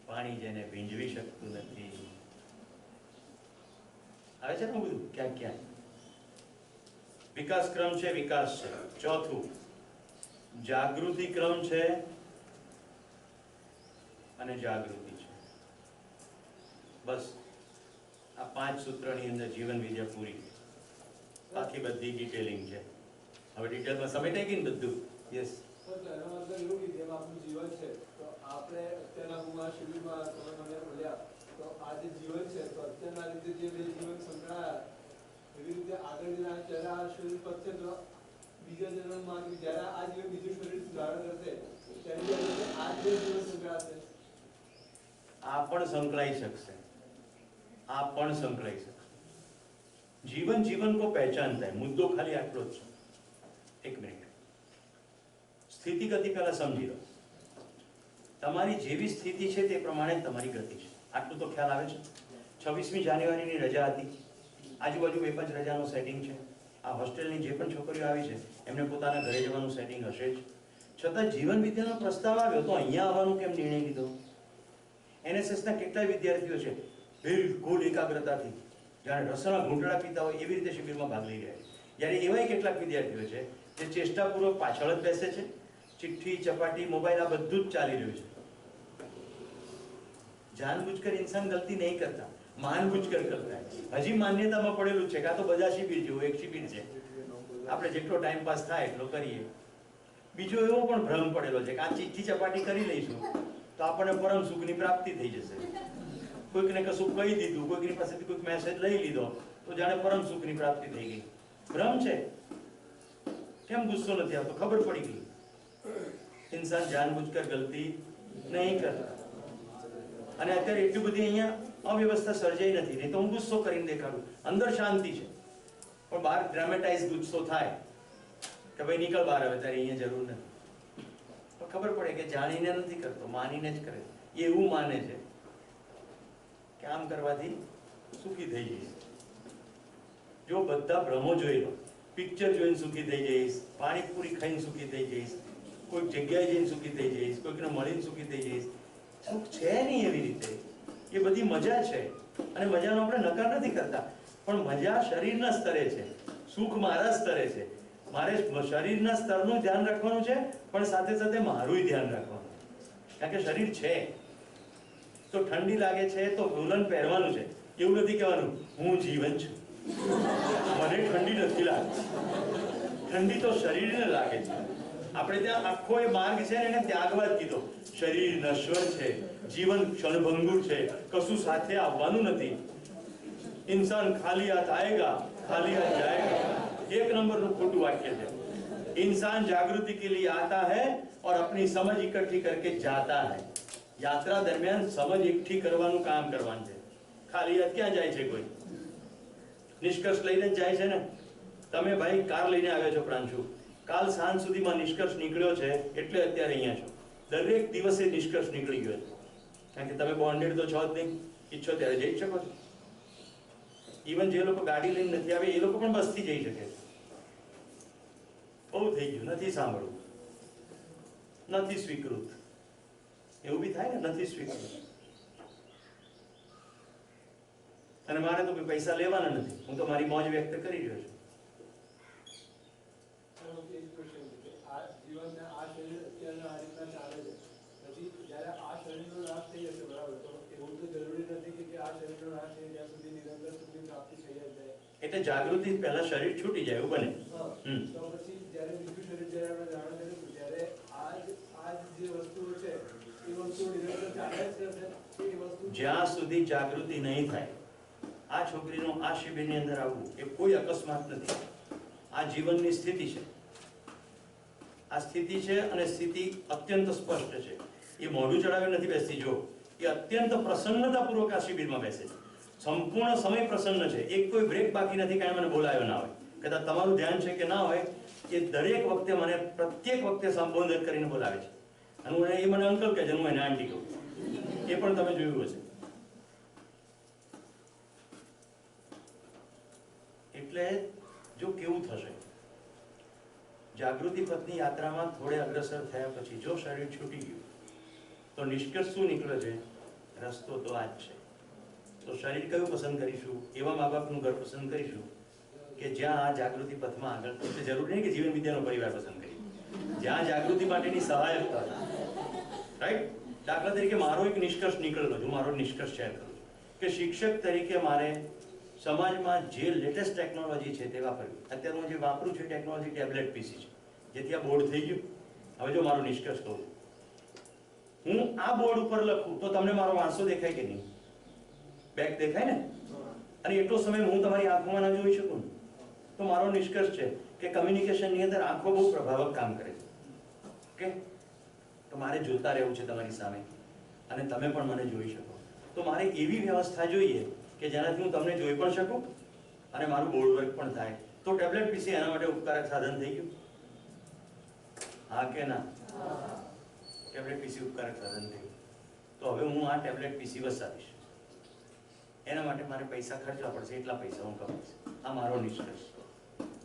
પાણી જેને ભીંજવી શકતું નથી. આવે છે ને બધું ક્યાંક ક્યાંક. વિકાસ ક્રમ છે, વિકાસ છે. ચોથું જાગૃતિ ક્રમ છે અને જાગૃતિ છે. બસ આ 5 સૂત્રની અંદર જીવન વિદ્યા પૂરી. બાકી બધી ડિટેલિંગ છે. હવે ડિટેલમાં સમેટાઈ ગઈ ને બધું? યસ. એનો મતલબ એવું કે જેમ આપણું જીવન છે તો આપણે અત્યારના હું આ શિબિરમાં તમે મને બોલ્યા તો આ જે જીવન છે તો અત્યારના રીતે જે બે જીવન સંકળાયા એવી રીતે આગળ જઈને આ શરીર પતશે તો બીજા જન્મમાં કે જ્યારે આ જીવન બીજું શરીર ધારણ કરશે ત્યારે આ જે જીવન સંકળાશે. આ પણ સંકળાઈ શકશે, આ પણ સંકળાઈ શકશે. जीवन जीवन को पहचानता है. मुद्दो खाली आटलो જ છે. એક મિનિટ, સ્થિતિ ગતિ પહેલા સમજી લો. તમારી જેવી સ્થિતિ છે તે પ્રમાણે તમારી ગતિ છે. આટલું તો ખ્યાલ આવે છે. 26મી જાન્યુઆરીની રજા હતી, આજુબાજુ 2-5 રજાનું સેટિંગ છે. આ હોસ્ટેલની જે પણ છોકરીઓ આવી છે એમને પોતાના ઘરે જવાનું સેટિંગ હશે જ. છતાં જીવન વિદ્યાનો પ્રસ્તાવ આવ્યો તો અહીંયા આવવાનું કેમ નિર્ણય લીધો? NSSના કેટલાય વિદ્યાર્થીઓ છે બિલકુલ એકાગ્રતાથી જાણે રસના ઘૂંટડા પીતા હોય એવી રીતે શિબિરમાં ભાગ લઈ રહ્યા છે. જ્યારે એવાય કેટલાક વિદ્યાર્થીઓ છે જે ચેષ્ટાપૂર્વક પાછળ જ બેસે છે. ચિઠ્ઠી, ચપાટી, મોબાઈલ આ બધું જ ચાલી રહ્યું છે. જાનબૂझकर इंसान गलती नहीं करता, मानबूझकर करता है. હજી માન્યતામાં પડેલું છે કે આ તો બધા શિબિર જેવું એક શિબિર છે, આપણે જેટલો ટાઈમ પાસ થાય એટલો કરીએ. બીજો એવો પણ ભ્રમ પડેલો છે કે આ ચિઠ્ઠી ચપાટી કરી લઈશું તો આપણને પરમ સુખની પ્રાપ્તિ થઈ જશે. કોઈકને કશું કહી દીધું, કોઈકની પાસેથી કોઈક મેસેજ લઈ લીધો તો જાણે પરમ સુખની પ્રાપ્તિ થઈ ગઈ. ભ્રમ છે. કેમ ગુસ્સો નથી આવતો? ખબર પડી ગઈ. इंसान जानबूझकर गलती नहीं करता. અને અત્યારે એટલી બધી અહીંયા અવ્યવસ્થા સર્જાઈ નથી, નહીં તો હું ગુસ્સો કરીને દેખાડું. અંદર શાંતિ છે પણ બહાર ડ્રામેટાઇઝ ગુસ્સો થાય કે ભાઈ નીકળ બહાર, હવે તારી અહીંયા જરૂર નથી. પણ ખબર પડે કે જાણીને નથી કરતો, માનીને જ કરે. એવું માને છે કે આમ કરવાથી સુખી થઈ જઈશ. જો બધા ભ્રમો જોઈ લો, પિક્ચર જોઈને સુખી થઈ જઈશ, પાણીપુરી ખાઈને સુખી થઈ જઈશ, કોઈક જગ્યાએ જઈને સુખી થઈ જઈશ, કોઈકને મળીને સુખી થઈ જઈશ. સુખ છે નહીં એવી રીતે. એ બધી મજા છે અને મજાનો આપણે નકાર નથી કરતા, પણ મજા શરીરના સ્તરે છે, સુખ મારા સ્તરે છે. મારે શરીરના સ્તરનું ધ્યાન રાખવાનું છે પણ સાથે સાથે મારું ધ્યાન રાખવાનું. કારણ કે શરીર છે તો ઠંડી લાગે છે તો વોલન પહેરવાનું છે. એવું નથી કહેવાનું હું જીવન છું, મને ઠંડી નથી લાગતી. ઠંડી તો શરીરને લાગે છે. આપણે ત્યાં આખો એ માર્ગ છે ને એને ત્યાગવા જ કીધો. શરીર નશ્વર છે, જીવન ક્ષણભંગુર છે, કશું સાથે આવવાનું નથી. इंसान खाली हाथ आएगा, खाली हाथ जाएगा. एक नंबरનું ખોટું વાક્ય છે. इंसान जागृति के लिए आता है और अपनी समझ इकट्ठी करके जाता है. यात्रा दरमियान समझ એકઠી કરવાનું કામ કરવાનું છે. ખાલી હાથ ક્યાં જાય છે કોઈ? નિષ્કર્ષ લઈને જ જાય છે ને. તમે ભાઈ કાર લઈને આવ્યા છો પ્રાંશુ, કાલ સાંજ સુધીમાં નિષ્કર્ષ નીકળ્યો છે એટલે અત્યારે અહીંયા છો. દરેક દિવસે નિષ્કર્ષ નીકળી ગયો છે. કારણ કે તમે બોન્ડેડ તો છો જ નહીં. ઈચ્છો ત્યારે જઈ શકો છો. ઇવન જે લોકો ગાડી લઈને નથી આવે એ લોકો પણ બસથી જઈ શકે છે. બહુ થઈ ગયું, નથી સાંભળવું, નથી સ્વીકૃત. એવું બી થાય ને, નથી સ્વીકૃત. અને મારે તો કોઈ પૈસા લેવાના નથી, હું તો મારી મોજ વ્યક્ત કરી રહ્યો છું. આ જીવનને આ શરીર અત્યારે આ રીતના ચાલે છે, પછી જ્યારે આ શરીરનો નાશ થઈ જશે, બરાબર, તો એવું તો જરૂરી નથી કે આ શરીરનો નાશ થઈ ત્યાં સુધી નિરંતર સુખની પ્રાપ્તિ થઈ જાય. એટલે જાગૃતિ પહેલા શરીર છૂટી જાય એવું બને. તો પછી જ્યારે બીજું શરીર જ્યારે આપણે ધારણ કરીશું ત્યારે આ જે વસ્તુઓ છે એ વસ્તુઓ નિરંતર ચાલે જ રહેશે. એ વસ્તુ જ્યાં સુધી જાગૃતિ નહીં થાય, આ છોકરીનું આ શિબિરની અંદર આવવું એ કોઈ અકસ્માત નથી. આ જીવનની સ્થિતિ છે. આ સ્થિતિ છે અને સ્થિતિ અત્યંત સ્પષ્ટ છે. એ મોઢું ચડાવી નથી બેસતી. જો એ અત્યંત પ્રસન્નતાપૂર્વક આ શિબિરમાં બેસે છે. સંપૂર્ણ સમય પ્રસન્ન છે. એક કોઈ બ્રેક બાકી નથી. કાંઈ મને બોલાયો ના હોય, કદાચ તમારું ધ્યાન છે કે ના હોય, એ દરેક વખતે મને પ્રત્યેક વખતે સંબોધન કરીને બોલાવે છે. અને હું એ મને અંકલ કહે છે, હું એને આંટી કહું. એ પણ તમે જોયું હશે. એટલે જો કેવું થશે, જાગૃતિ પથની યાત્રામાં થોડે અગ્રસર થયા પછી જો શરીર છૂટી ગયું તો નિષ્કર્ષ શું નીકળે છે? રસ્તો તો આ જ છે. તો શરીર કયું પસંદ કરીશું? એવા મા બાપનું ઘર પસંદ કરીશું કે જ્યાં આ જાગૃતિ પથમાં આગળ, એટલે જરૂરી નહીં કે જીવન વિદ્યાનો પરિવાર પસંદ કરીએ, જ્યાં જાગૃતિ માટેની સહાયકતા છે. રાઈટ? દાખલા તરીકે મારો એક નિષ્કર્ષ નીકળેલો છે, હું મારો નિષ્કર્ષ શેર કરું છું કે શિક્ષક તરીકે મારે સમાજમાં જે લેટેસ્ટ ટેકનોલોજી છે તે વાપરવી. અત્યારે હું જે વાપરું છું ટેકનોલોજી ટેબ્લેટ PC છે, જેથી આ બોર્ડ થઈ ગયું. હવે જો મારો નિષ્કર્ષ કહું, હું આ બોર્ડ ઉપર લખું તો તમને મારો વાંસો દેખાય કે નહીં? બેક દેખાય ને? અને એટલો સમય હું તમારી આંખોમાં ના જોઈ શકું. તો મારો નિષ્કર્ષ છે કે કમ્યુનિકેશનની અંદર આંખો બહુ પ્રભાવક કામ કરે છે. ઓકે, તો મારે જોતા રહેવું છે તમારી સામે અને તમે પણ મને જોઈ શકો. તો મારે એવી વ્યવસ્થા જોઈએ કે જેનાથી હું તમને જોઈ પણ શકું અને મારું બોર્ડ વર્ક પણ થાય. તો ટેબ્લેટ પીસી એના માટે ઉપકારક સાધન થઈ ગયું. હા કે ના? ટેબ્લેટ પીસી ઉપકારક સાધન થઈ ગયું. તો હવે હું આ ટેબ્લેટ પીસી વસાવીશ. એના માટે મારે પૈસા ખર્ચવા પડશે, એટલા પૈસા હું કમાઈશ. આ મારો નિષ્કર્ષ.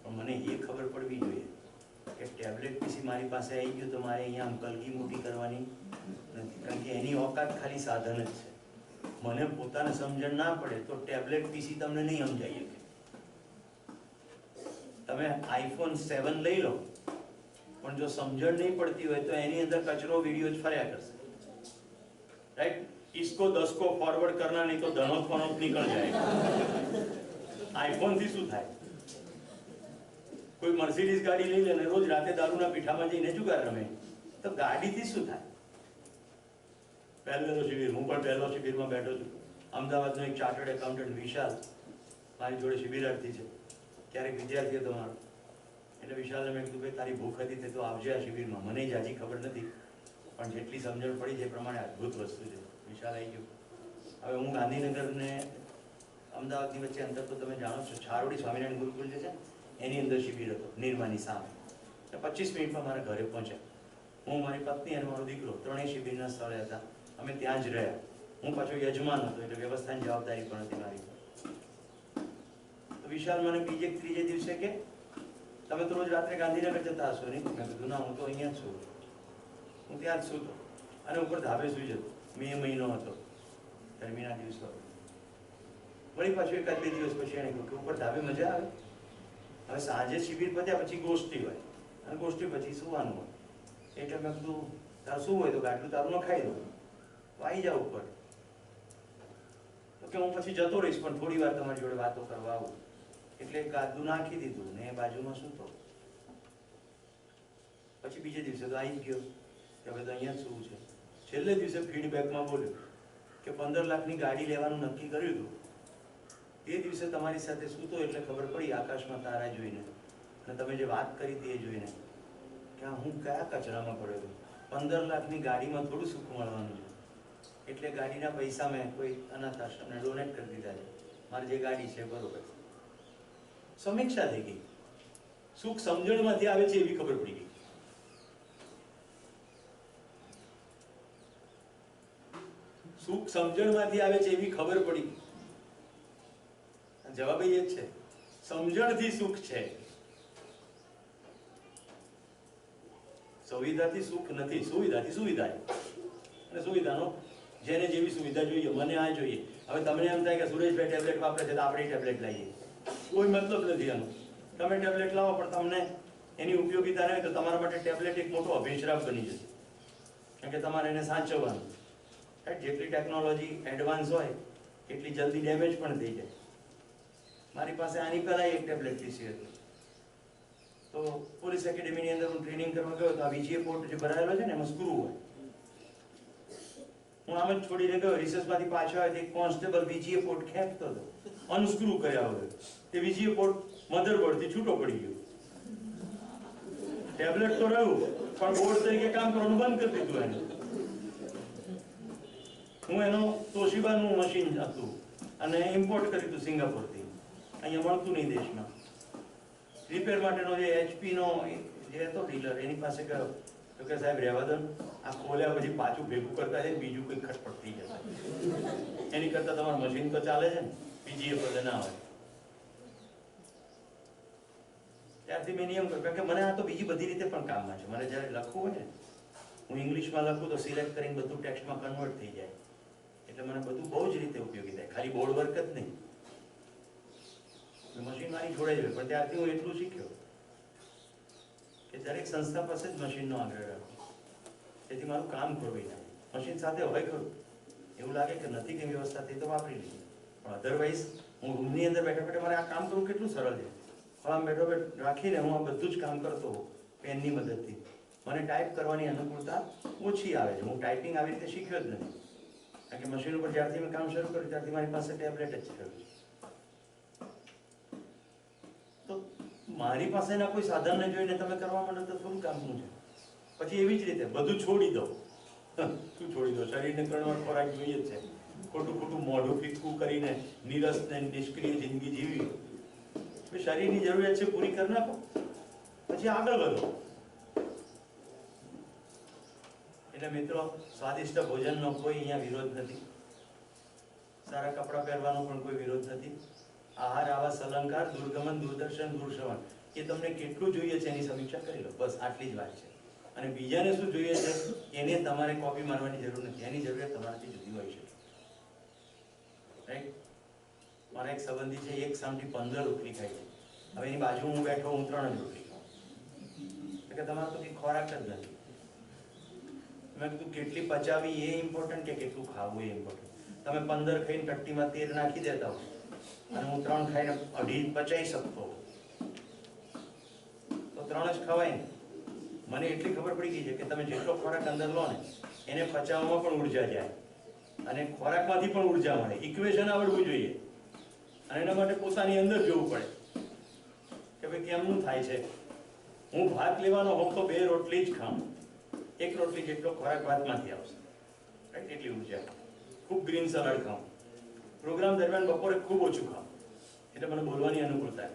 પણ મને એ ખબર પડવી જોઈએ કે ટેબ્લેટ પીસી મારી પાસે આવી ગયું તો મારે અહીંયા કલગી મોટી કરવાની નથી, કારણ કે એની ઓકાત ખાલી સાધન જ છે. મને પોતાને સમજણ ના પડે તો ટેબ્લેટ પીસી તમને નહીં સમજાઈ શકે. તમે iPhone 7 લઈ લો પણ જો સમજણ નહીં પડતી હોય તો એની અંદર કચરો વિડીયો જ ફર્યા કરશે. રાઈટ? इसको 10 को फॉरवर्ड करना नहीं तो धनोत फनोत निकल जाएगा. आईफोन થી શું થાય? કોઈ મર્સિડીઝ ગાડી લઈ લે ને રોજ રાતે દારૂના પીઠામાં જઈને જુગાર રમે તો ગાડીથી શું થાય? પહેલો શિબિર, હું પણ પહેલો શિબિરમાં બેઠો છું. અમદાવાદનો એક ચાર્ટર્ડ એકાઉન્ટન્ટ વિશાલ મારી જોડે શિબિરાર્થી છે, ક્યારેક વિદ્યાર્થી હતો મારો. એટલે વિશાલને મેં કીધું ભાઈ તારી ભૂખ હતી તે તો આવજે આ શિબિરમાં. મને જાજી ખબર નથી પણ જેટલી સમજણ પડી છે એ પ્રમાણે અદ્ભુત વસ્તુ છે. વિશાલ આવી ગયો. હવે હું ગાંધીનગર ને અમદાવાદની વચ્ચે અંતર તો તમે જાણો છો, છારોડી સ્વામિનારાયણ ગુરુકુળ જે છે એની અંદર શિબિર હતો, નિર્માની સામે. 25 મિનિટમાં મારા ઘરે પહોંચ્યા. હું, મારી પત્ની અને મારો દીકરો ત્રણેય શિબિરના સ્થળે હતા. અમે ત્યાં જ રહ્યા. હું પાછો યજમાન હતો એટલે વ્યવસ્થાની જવાબદારી પણ હતી મારી. તો વિશાલ મને ત્રીજે દિવસે કે તમે તો રોજ રાત્રે ગાંધીનગર જતા હશો નહીં? મેં કીધું ના, હું તો અહીંયા જ છું. હું ત્યાં જ સૂતો અને ઉપર ધાબે સુઈ જતો. મે મહિનો હતો, ગરમીના દિવસો. વળી પાછું 1-2 દિવસ પછી એને કહ્યું કે ઉપર ધાબે મજા આવે. હવે સાંજે શિબિર પત્યા પછી ગોષ્ઠી હોય અને ગોષ્ઠી પછી સુવાનું હોય. એટલે મેં કીધું તાર શું હોય તો ગાડલું તારું ન ખાઈ દઉં, તો આવી જાવ ઉપર. તો કે હું પછી જતો રહીશ પણ થોડી વાર તમારી જોડે વાતો કરવા આવું. એટલે ગાદલું નાખી દીધું ને બાજુમાં સૂતો. પછી બીજે દિવસે તો આવી ગયો કે હવે તો અહીંયા જ શું છે. છેલ્લે દિવસે ફીડબેકમાં બોલ્યો કે 15 લાખની ગાડી લેવાનું નક્કી કર્યું હતું. તે દિવસે તમારી સાથે સૂતો એટલે ખબર પડી આકાશમાં તારા જોઈને અને તમે જે વાત કરી હતી એ જોઈને કે હું કયા કચરામાં પડ્યો હતો. 15 લાખની ગાડીમાં થોડું સુખ મળવાનું છે. એટલે ગાડીના પૈસા મેં કોઈ અનાથ આશ્રમને ડોનેટ કરી દીધા છે. મારી જે ગાડી છે બરોબર. સમીક્ષા થઈ ગઈ. સુખ સમજણમાંથી આવે છે એવી ખબર પડી ગઈ. સુખ સમજણમાંથી આવે છે એવી ખબર પડી. જવાબ એ જ છે, સમજણથી સુખ છે, સુવિધાથી સુખ નથી. સુવિધાથી સુવિધા, અને સુવિધાનો જેને જેવી સુવિધા જોઈએ, મને આ જોઈએ. હવે તમને એમ થાય કે સુરેશભાઈ ટેબ્લેટ વાપરે છે તો આપણે ટેબ્લેટ લઈએ, કોઈ મતલબ નથી એનો. તમે ટેબ્લેટ લાવો પણ તમને એની ઉપયોગિતા નહીં તો તમારા માટે ટેબ્લેટ એક મોટો અભિશ્રાપ બની જશે, કારણ કે તમારે એને સાચવવાનું. જેટલી ટેકનોલોજી એડવાન્સ હોય એટલી જલ્દી ડેમેજ પણ થઈ જાય. મારી પાસે આની પહેલા એક ટેબ્લેટ પીસી હતું. તો પોલીસ એકેડેમીની અંદર હું ટ્રેનિંગ કરવા ગયો તો આ વીજીએ પોર્ટ જે ભરાયેલો છે ને એમાં સ્ક્રૂ હોય. હું આમ જ છોડીને ગયો. રિસર્ચમાંથી પાછો આવ્યો એક કોન્સ્ટેબલ વીજીએ પોર્ટ ખેંચતો હતો, અનસ્ક્રૂ કર્યા વગર. તે વીજીએ પોર્ટ મધરબોર્ડથી છૂટો પડી ગયો. ટેબ્લેટ તો રહ્યું પણ બોર્ડ તરીકે કામ કરવાનું બંધ કરી દીધું એને. હું એનો તોશિબાનું મશીન હતું અને ઇમ્પોર્ટ કર્યું હતું સિંગાપોરથી. અહીંયા મળતું નહીં દેશમાં. રિપેર માટેનો જે HP નો જે હતો ડીલર, એની પાસે ગયો તો કે સાહેબ રહેવા દો, આ ખોલ્યા પછી પાછું ભેગું કરતા છે બીજું કંઈ ખટપટ થઈ જશે. એની કરતાં તમારું મશીન તો ચાલે છે ને, બીજી એ પદે ના હોય. ત્યારથી મેં નિયમ કર્યો, કારણ કે મને આ તો બીજી બધી રીતે પણ કામમાં છે. મારે જ્યારે લખવું હોય ને, હું ઇંગ્લિશમાં લખું તો સિલેક્ટ કરીને બધું ટેક્સ્ટમાં કન્વર્ટ થઈ જાય. એટલે મને બધું બહુ જ રીતે ઉપયોગી થાય, ખાલી બોર્ડ વર્ક જ નહીં. મશીન મારી જોડે જ હોય. પણ ત્યારથી હું એટલું શીખ્યો કે દરેક સંસ્થા પાસે જ મશીનનો આગ્રહ રાખો, જેથી મારું કામ ખોરવાઈ જાય. મશીન સાથે હોય ખરું, એવું લાગે કે નથી કે વ્યવસ્થા થઈ તો વાપરી લીધી, પણ અધરવાઇઝ હું રૂમની અંદર બેઠા બેઠા મારે આ કામ કરવું કેટલું સરળ છે. આમ બેઠો રાખીને હું આ બધું જ કામ કરતો હોઉં પેનની મદદથી. મને ટાઈપ કરવાની અનુકૂળતા ઓછી આવે છે. હું ટાઈપિંગ આવી રીતે શીખ્યો જ નથી, કારણ કે મશીન ઉપર જ્યારથી મેં કામ શરૂ કર્યું ત્યારથી મારી પાસે ટેબ્લેટ જ છે. તો મારી પાસેના કોઈ સાધનને જોઈને તમે કરવા માંડો તો થોડું કામનું છે. પછી એવી જ રીતે બધું છોડી દો. શું છોડી દો? શરીરને 3 વાર ખોરાક જોઈએ જ છે. ખોટું મોઢું ફીકું કરીને નીરસ ને નિષ્ક્રિય જિંદગી જીવી. શરીરની જરૂરિયાત છે પૂરી કરી નાખો, પછી આગળ વધો. એટલે મિત્રો, સ્વાદિષ્ટ ભોજનનો કોઈ અહીંયા વિરોધ નથી, સારા કપડાં પહેરવાનો પણ કોઈ વિરોધ નથી. આહાર, આવાસ, અલંકાર, દુર્ગમન, દૂરદર્શન, દૂરશ્રવણ એ તમને કેટલું જોઈએ છે એની સમીક્ષા કરી લો. બસ આટલી જ વાત છે. અને બીજાને શું જોઈએ છે એને તમારે કોપી મારવાની જરૂર નથી. એની જરૂરિયાત તમારાથી જુદી હોય છે. રાઈટ? મારા એક સંબંધી છે, એક સામથી 15 રોટલી ખાય છે. હવે એની બાજુ હું બેઠો, હું 3 જ રોટલી ખાઉં. કે તમારે તો કંઈ ખોરાક જ નથી. મેં કીધું કેટલી પચાવી એ ઇમ્પોર્ટન્ટ કે કેટલું ખાવું એ ઇમ્પોર્ટન્ટ? તમે 15 ખાઈને ટટ્ટીમાં 13 નાખી દેતા હો અને હું 3 ખાઈને 2.5 પચાવી શકતો તો 3 જ ખવાય ને. મને એટલી ખબર પડી ગઈ છે કે તમે જેટલો ખોરાક અંદર લો ને એને પચાવવામાં પણ ઉર્જા જાય અને ખોરાકમાંથી પણ ઉર્જા મળે. ઇક્વેશન આવડવું જોઈએ અને એના માટે પોતાની અંદર જોવું પડે કે ભાઈ કેમનું થાય છે. હું ભાત લેવાનો હોઉં તો 2 રોટલી જ ખાઉં. 1 રોટલી જેટલો ખોરાક ભાતમાંથી આવશે, રાઈટ? એટલી ઉર્જા. ખૂબ ગ્રીન સલાડ ખાઉં. પ્રોગ્રામ દરમિયાન બપોરે ખૂબ ઓછું ખાઉં એટલે મને બોલવાની અનુકૂળતા.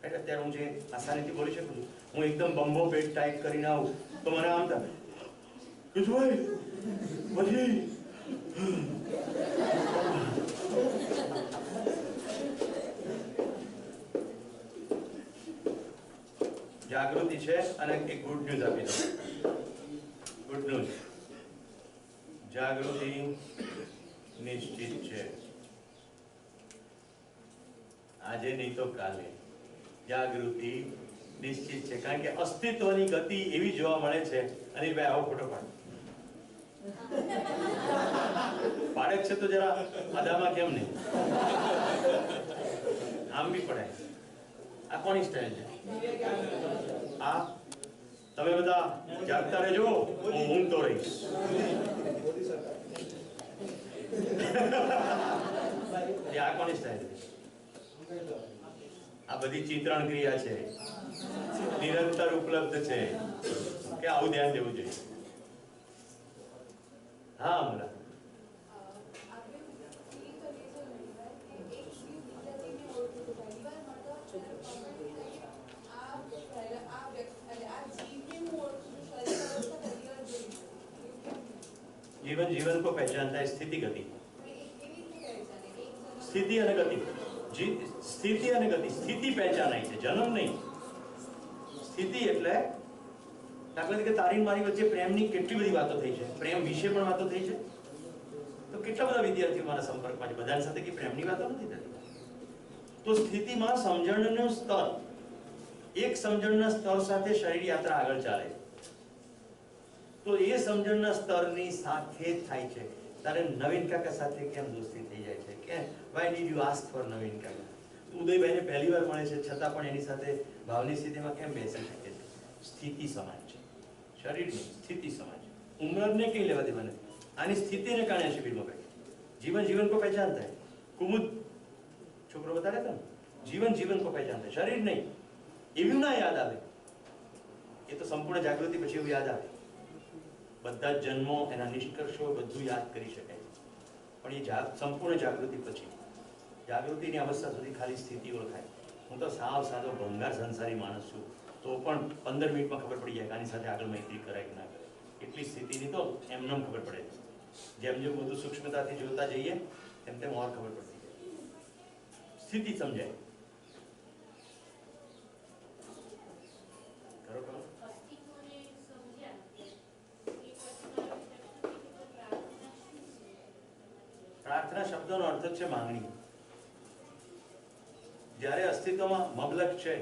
રાઈટ? અત્યારે હું જે આસાનીથી બોલી શકું છું, હું એકદમ બંબો પેટ ટાઈપ કરીને આવું તો મને આમ થાય કુશભાઈ પછી જાગૃતિ છે. અને એક ગુડ ન્યૂઝ આપી દઉં. ગુડ ન્યૂઝ, જાગૃતિ નિશ્ચિત છે. આજે નહીં તો કાલે જાગૃતિ નિશ્ચિત છે. કારણ કે અસ્તિત્વની ગતિ એવી જોવા મળે છે. અને ભાઈ આવો ફોટો પાડે છે તો જરા અદામાં કેમ નહીં? આમ બી પડે. આ કોની સ્ટાઇલ છે? આ તમે બધા જાગતા રહેજો, હું ઊંઘતો રહીશ. આ કોની સ્ટાઇલ છે? આ બધી ચિત્રણ ક્રિયા છે, નિરંતર ઉપલબ્ધ છે કે આવું ધ્યાન દેવું જોઈએ. હા અમલા, जीवन जीवन को पहचानता है स्थिति गति. स्थिति અને ગતિ. સ્થિતિ અને ગતિ. સ્થિતિ પહેચાનાય છે, જન્મ નહીં. સ્થિતિ એટલે દાખલા તરીકે તારી મારી વચ્ચે પ્રેમની કેટલી બધી વાતો થઈ છે, પ્રેમ વિશે પણ વાતો થઈ છે. તો કેટલા બધા વિદ્યાર્થીઓ મારા સંપર્કમાં છે, બધાની સાથે કે પ્રેમની વાતો નથી થતી. તો સ્થિતિમાં સમજણનું સ્તર, એક સમજણના સ્તર સાથે શરીર યાત્રા આગળ ચાલે છે. તો એ સમજણના સ્તરની સાથે થાય છે. તારે નવીન કાકા સાથે કેમ દોસ્તી થઈ જાય છે? કે why did you ask for Navin કાકા? ઉદયભાઈને પહેલી વાર મળે છે છતાં પણ એની સાથે ભાવની સ્થિતિમાં કેમ બેસી શકે છે? સ્થિતિ સમાન છે, શરીરની સ્થિતિ સમાન છે. ઉંમરને કઈ લેવા દેવા નથી. આની સ્થિતિને કારણે શિબિરમાં બેઠે. જીવન જીવન કો પહેચાનતા है. કુમુદ છોકરો બતાડે તો જીવન જીવન કો પહેચાનતા है, શરીર નહીં. એવું ના યાદ આવે, એ તો સંપૂર્ણ જાગૃતિ પછી એવું યાદ આવે. બધા જ જન્મો, એના નિષ્કર્ષો બધું યાદ કરી શકાય. પણ એ સંપૂર્ણ જાગૃતિ પછી, જાગૃતિની અવસ્થા સુધી ખાલી સ્થિતિ ઓળખાય. હું તો સાવ સાદો ભંગાર સંસારી માણસ છું, તો પણ 15 મિનિટમાં ખબર પડી જાય કે આની સાથે આગળ મૈત્રી કરાય કે ના કરાય. એટલી સ્થિતિની તો એમને ખબર પડે. જેમ જેમ બધું સૂક્ષ્મતાથી જોતા જઈએ તેમ તેમ ઓર ખબર પડતી જાય, સ્થિતિ સમજાય. કરો કરો. પ્રાર્થના શબ્દનો અર્થ છે માંગણી. જ્યારે અસ્તિત્વમાં મબલક છે,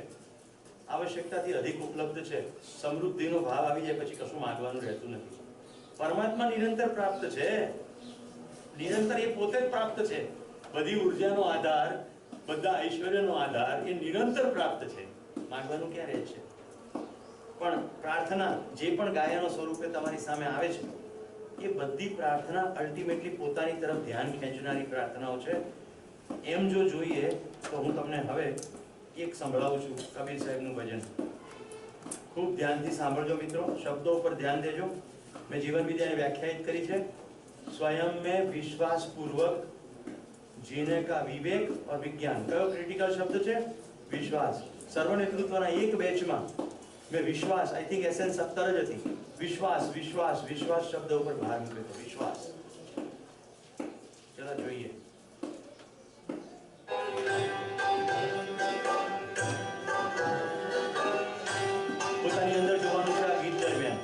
આવશ્યકતાથી અધિક ઉપલબ્ધ છે, સમૃદ્ધિનો ભાવ આવી જાય પછી કશું માંગવાનું રહેતું નથી. પરમાત્મા નિરંતર પ્રાપ્ત છે, નિરંતર એ પોતે જ પ્રાપ્ત છે. બધી ઉર્જાનો આધાર, બધા ઐશ્વર્યનો આધાર એ નિરંતર પ્રાપ્ત છે. માંગવાનું ક્યાં રહે છે? પણ પ્રાર્થના જે પણ ગાયનો સ્વરૂપે તમારી સામે આવે છે, એ બધી પ્રાર્થના અલ્ટિમેટલી પોતાની તરફ ધ્યાન ખેંચનારી પ્રાર્થનાઓ છે. એમ જો જોઈએ તો હું તમને હવે એક સંભળાવું છું કબીર સાહેબનું ભજન. ખૂબ ધ્યાનથી સાંભળજો મિત્રો, શબ્દો ઉપર ધ્યાન દેજો. મેં જીવન વિદ્યાને વ્યાખ્યાયિત કરી છે, स्वयं में विश्वास पूर्वक जीने का विवेक और विज्ञान. कयो क्रिटिकल शब्द છે? વિશ્વાસ. સર્વનેતૃત્વના એક બેચમાં મેં વિશ્વાસ, આઈ થિંક એસેન્સ 17 જ હતી. વિશ્વાસ વિશ્વાસ વિશ્વાસ શબ્દ ઉપર ભાર મૂક્યો હતો. વિશ્વાસ. ચલો જોઈએ. પોતાની અંદર જોવાનું છે આ ગીત દરમિયાન.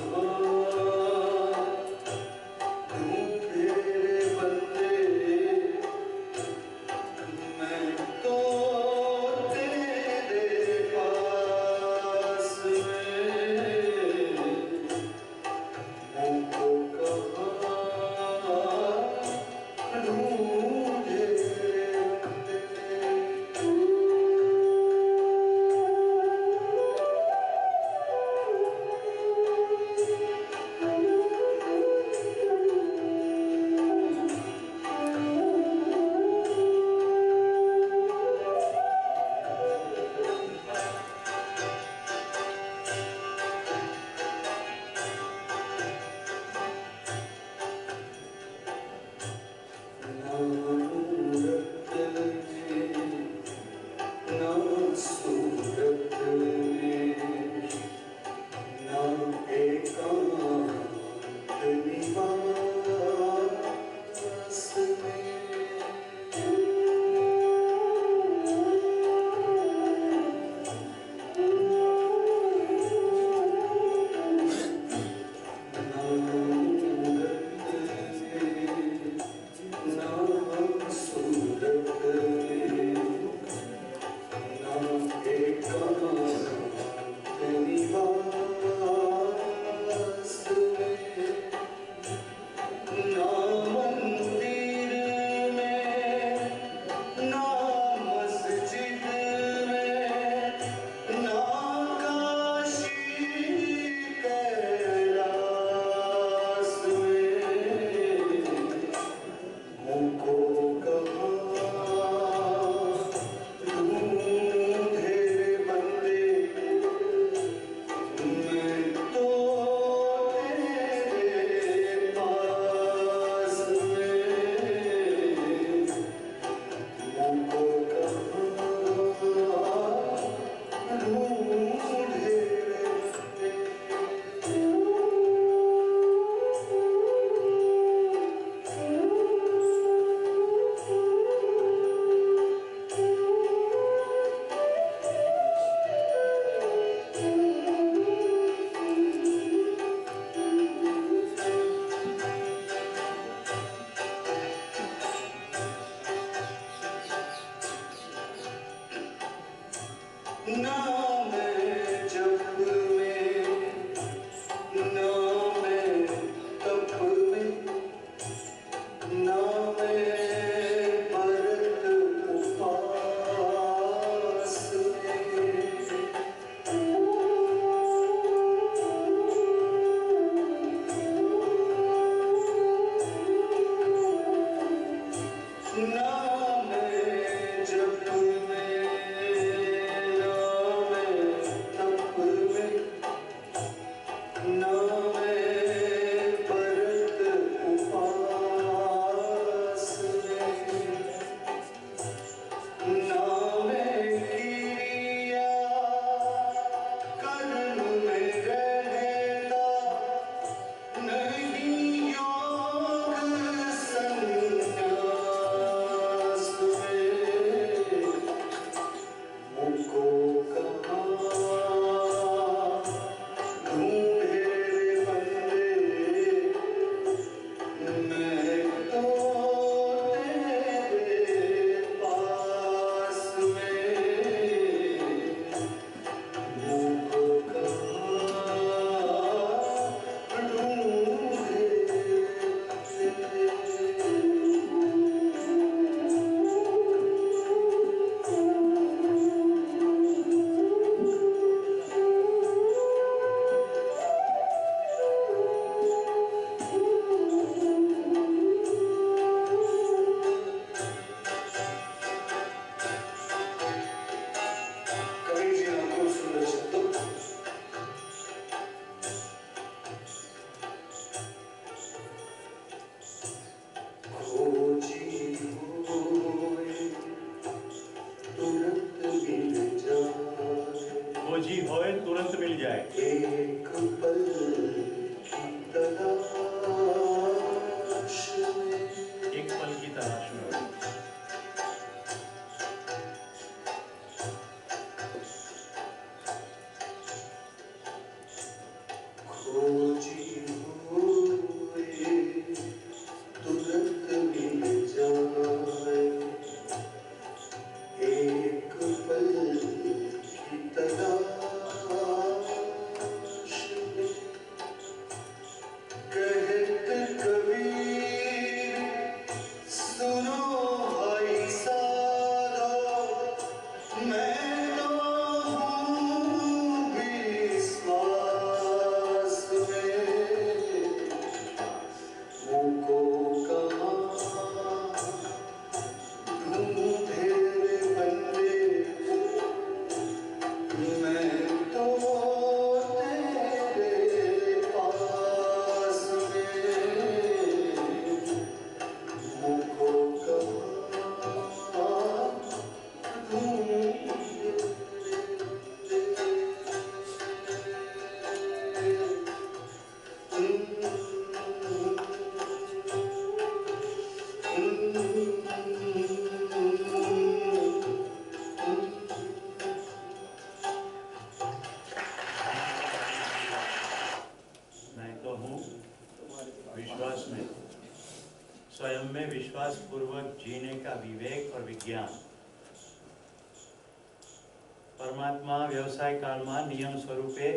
Oh खोजी होए तुरंत मिल जाए। एक पल की तलाश में, एक पल की तलाश में। खोजी हुए तुरंत मिल जाए, एक पल की तलाश में। कहत कबीर सुनो भाई साधो, मैं तो हूँ विश्वास में, मुझको कहाँ ढूंढे रे बंदे, मैं तो तेरे पास में, मुझको कहाँ ढूंढे मैं तो हूँ विश्वास में। स्वयं में विश्वास पूर्वक जीने का विवेक और विज्ञान। परमात्मा व्यवसाय कालમાં નિયમ સ્વરૂપે,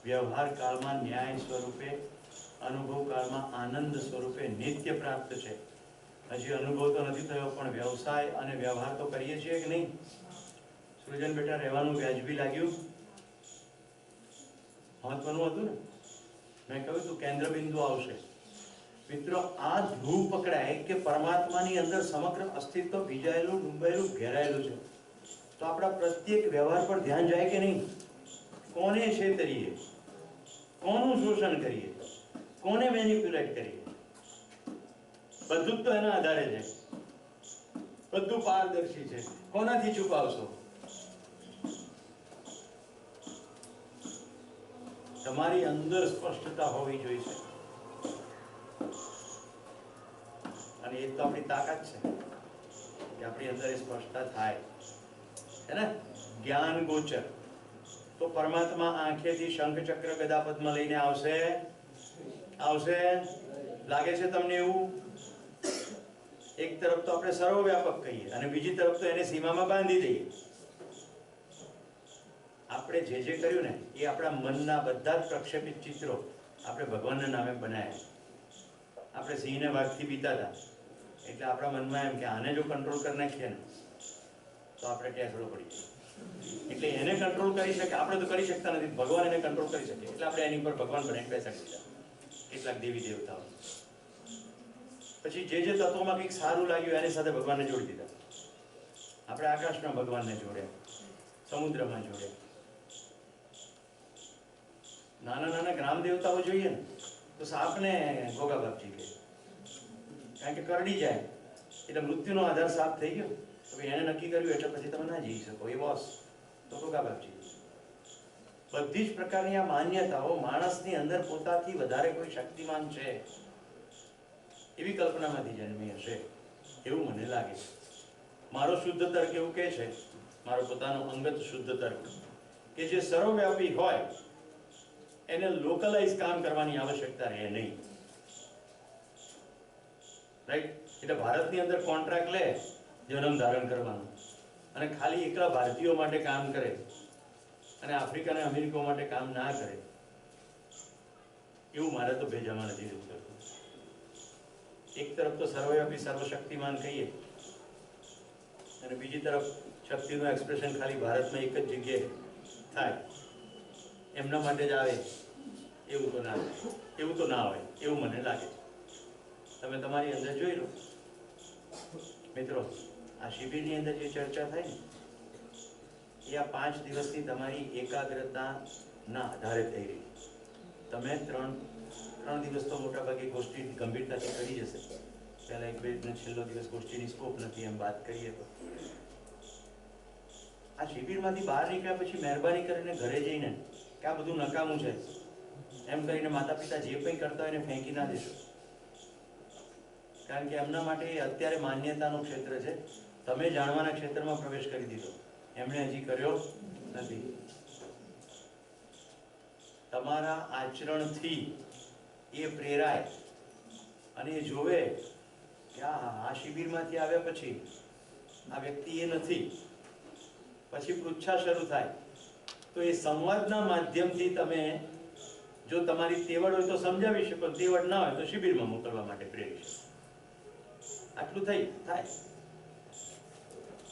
વ્યવહાર કાળમાં ન્યાય સ્વરૂપે, અનુભવ કાળમાં આનંદ સ્વરૂપે નિત્ય પ્રાપ્ત છે. હજી અનુભવ તો નથી થયો, પણ વ્યવસાય અને વ્યવહાર તો કરીએ છીએ કે નહીં? સૃજન બેટા, રહેવાનું વ્યાજબી લાગ્યું? મહત્વનું હતું ને? મેં કહ્યું તું કેન્દ્ર બિંદુ આવશે. મિત્રો, આ ધ્રુવ પકડાય કે પરમાત્માની અંદર સમગ્ર અસ્તિત્વ ભીજાયેલું, ડૂબાયેલું, ઘેરાયેલું છે, તો આપણા પ્રત્યેક વ્યવહાર પર ધ્યાન જાય કે નહીં? કોને છેતરીએ, કોનું શોષણ કરીએ, કોને મેનિપ્યુલેટ કરીએ, બધું જ તો એના આધારે છે. બધું પારદર્શી છે. કોનાથી છુપાવશો? તમારી અંદર સ્પષ્ટતા હોવી જોઈએ, અને એ તો આપણી તાકાત છે કે આપણી અંદર એ સ્પષ્ટતા થાય, હે ને? જ્ઞાન ગોચર તો પરમાત્મા આંખેથી શંખ ચક્ર ગદા પદ્મ લઈને આવશે? આવશે? લાગે છે તમને એવું? એક તરફ તો આપણે સર્વવ્યાપક કહીએ અને બીજી તરફ તો એને સીમામાં બાંધી દઈએ. આપણે જે જે કર્યું ને એ આપણા મનના બધા જ પ્રક્ષેપિત ચિત્રો આપણે ભગવાનના નામે બનાવ્યા. આપણે સિંહને વાઘથી બીતા હતા એટલે આપણા મનમાં એમ કે આને જો કંટ્રોલ કરી નાખીએ ને તો આપણે ટેસડો પડી જાય. એટલે એને કંટ્રોલ કરી શકે, આપણે તો કરી શકતા નથી, ભગવાન એને કંટ્રોલ કરી શકે. એટલે આપણે એની પર ભગવાન બનાવીને બેસાડી દીધા, કેટલાક દેવી દેવતાઓ. પછી જે જે તત્વોમાં કંઈક સારું લાગ્યું એની સાથે ભગવાનને જોડી દીધા. આપણે આકાશના ભગવાનને જોડ્યા, સમુદ્રમાં જોડ્યા. નાના નાના ગ્રામ દેવતાઓ જોઈએ ને તો સાપને ગોગા બાપજી કહે, કારણ કે કરડી જાય એટલે મૃત્યુનો આધાર સાપ થઈ ગયો. તો એને નક્કી કર્યું એટલે પછી તમે ના જઈ શકો, એ બોસ તો ગોગા બાપજી. બધી જ પ્રકારની આ માન્યતાઓ માણસની અંદર પોતાથી વધારે કોઈ શક્તિમાન છે એવી કલ્પનામાંથી જન્મી હશે, એવું મને લાગે છે. મારો શુદ્ધ તર્ક એવું કહે છે, મારો પોતાનો અંગત શુદ્ધ તર્ક, કે જે સર્વવ્યાપી હોય એને લોકલાઇઝ કામ કરવાની આવશ્યકતા રહે નહીં. રાઈટ? એટલે ભારતની અંદર કોન્ટ્રાક્ટ લે જન્મ ધારણ કરવાનો અને ખાલી એકલા ભારતીયો માટે કામ કરે અને આફ્રિકા અને અમેરિકા માટે કામ ના કરે, એવું મારે તો ભેજામાં નથી જોતું. એક તરફ તો સર્વવ્યાપી સર્વશક્તિમાન કહીએ અને બીજી તરફ શક્તિનું એક્સપ્રેશન ખાલી ભારતમાં એક જ જગ્યાએ થાય, એમના માટે જ આવે એવું તો ના હોય એવું મને લાગે છે. તમે તમારી અંદર જોઈ લો મિત્રો, આ શિબિરની અંદર જે ચર્ચા થાય ને એ આ 5 દિવસની તમારી એકાગ્રતાના આધારે થઈ રહી. તમે ત્રણ દિવસ તો મોટા ભાગે ગોષ્ઠી ગંભીરતાથી કરી જશે. પહેલા 1-2 છેલ્લો દિવસ ગોષ્ઠીની સ્કોપ નથી એમ વાત કરીએ તો આ શિબિરમાંથી બહાર નીકળ્યા પછી મહેરબાની કરીને ઘરે જઈને કે આ બધું નકામું છે એમ કરીને માતા પિતા જે કંઈ કરતા હોય એને ફેંકી ના દેશો. કારણ કે એમના માટે અત્યારે માન્યતાનું ક્ષેત્ર છે. તમે જાણવાના ક્ષેત્રમાં પ્રવેશ કરી દીધો, એમણે હજી કર્યો નથી. તમારા આચરણથી એ પ્રેરાય અને એ જોવે કે આ શિબિરમાંથી આવ્યા પછી આ વ્યક્તિ એ નથી, પછી પૃચ્છા શરૂ થાય તો એ સંવાદના માધ્યમથી તમે જો તમારી તેવડ હોય તો સમજાવી શકો, તેવડ ના હોય તો શિબિરમાં મોકલવા માટે પ્રેરી શકો. આટલું થાય.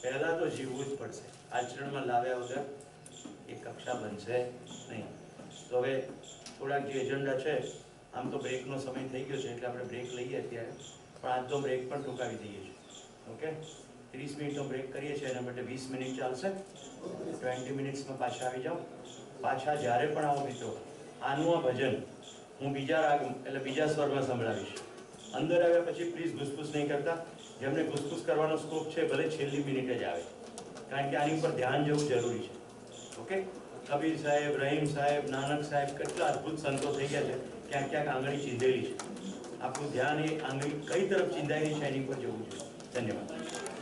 પહેલા તો જીવવું જ પડશે. આચરણમાં લાવ્યા વગર એ કક્ષા બનશે નહીં. તો હવે થોડાક જે એજન્ડા છે, આમ તો બ્રેકનો સમય થઈ ગયો છે એટલે આપણે બ્રેક લઈએ અત્યારે, પણ આજ તો બ્રેક પણ ટૂંકાવી દઈએ છીએ. ઓકે, 30 મિનિટનો બ્રેક કરીએ છીએ, એના માટે 20 મિનિટ ચાલશે. 20 મિનિટ્સમાં પાછા આવી જાઓ. પાછા જ્યારે પણ આવો મિત્રો, આનું આ ભજન હું બીજા રાગ એટલે બીજા સ્વરમાં સંભળાવીશ. અંદર આવ્યા પછી પ્લીઝ ઘૂસપૂસ નહીં કરતા. જેમને ઘૂસપૂસ કરવાનો સ્કોપ છે ભલે છેલ્લી મિનિટે જ આવે, કારણ કે આની ઉપર ધ્યાન જવું જરૂરી છે. ઓકે, કબીર સાહેબ, રહીમ સાહેબ, નાનક સાહેબ કેટલા અદ્ભુત સંતો થઈ ગયા છે. ક્યાંક ક્યાંક આંગળી ચીંધેલી છે. આપણું ધ્યાન એ આંગળી કઈ તરફ ચીંધાયેલી છે એની પર જવું જોઈએ. ધન્યવાદ.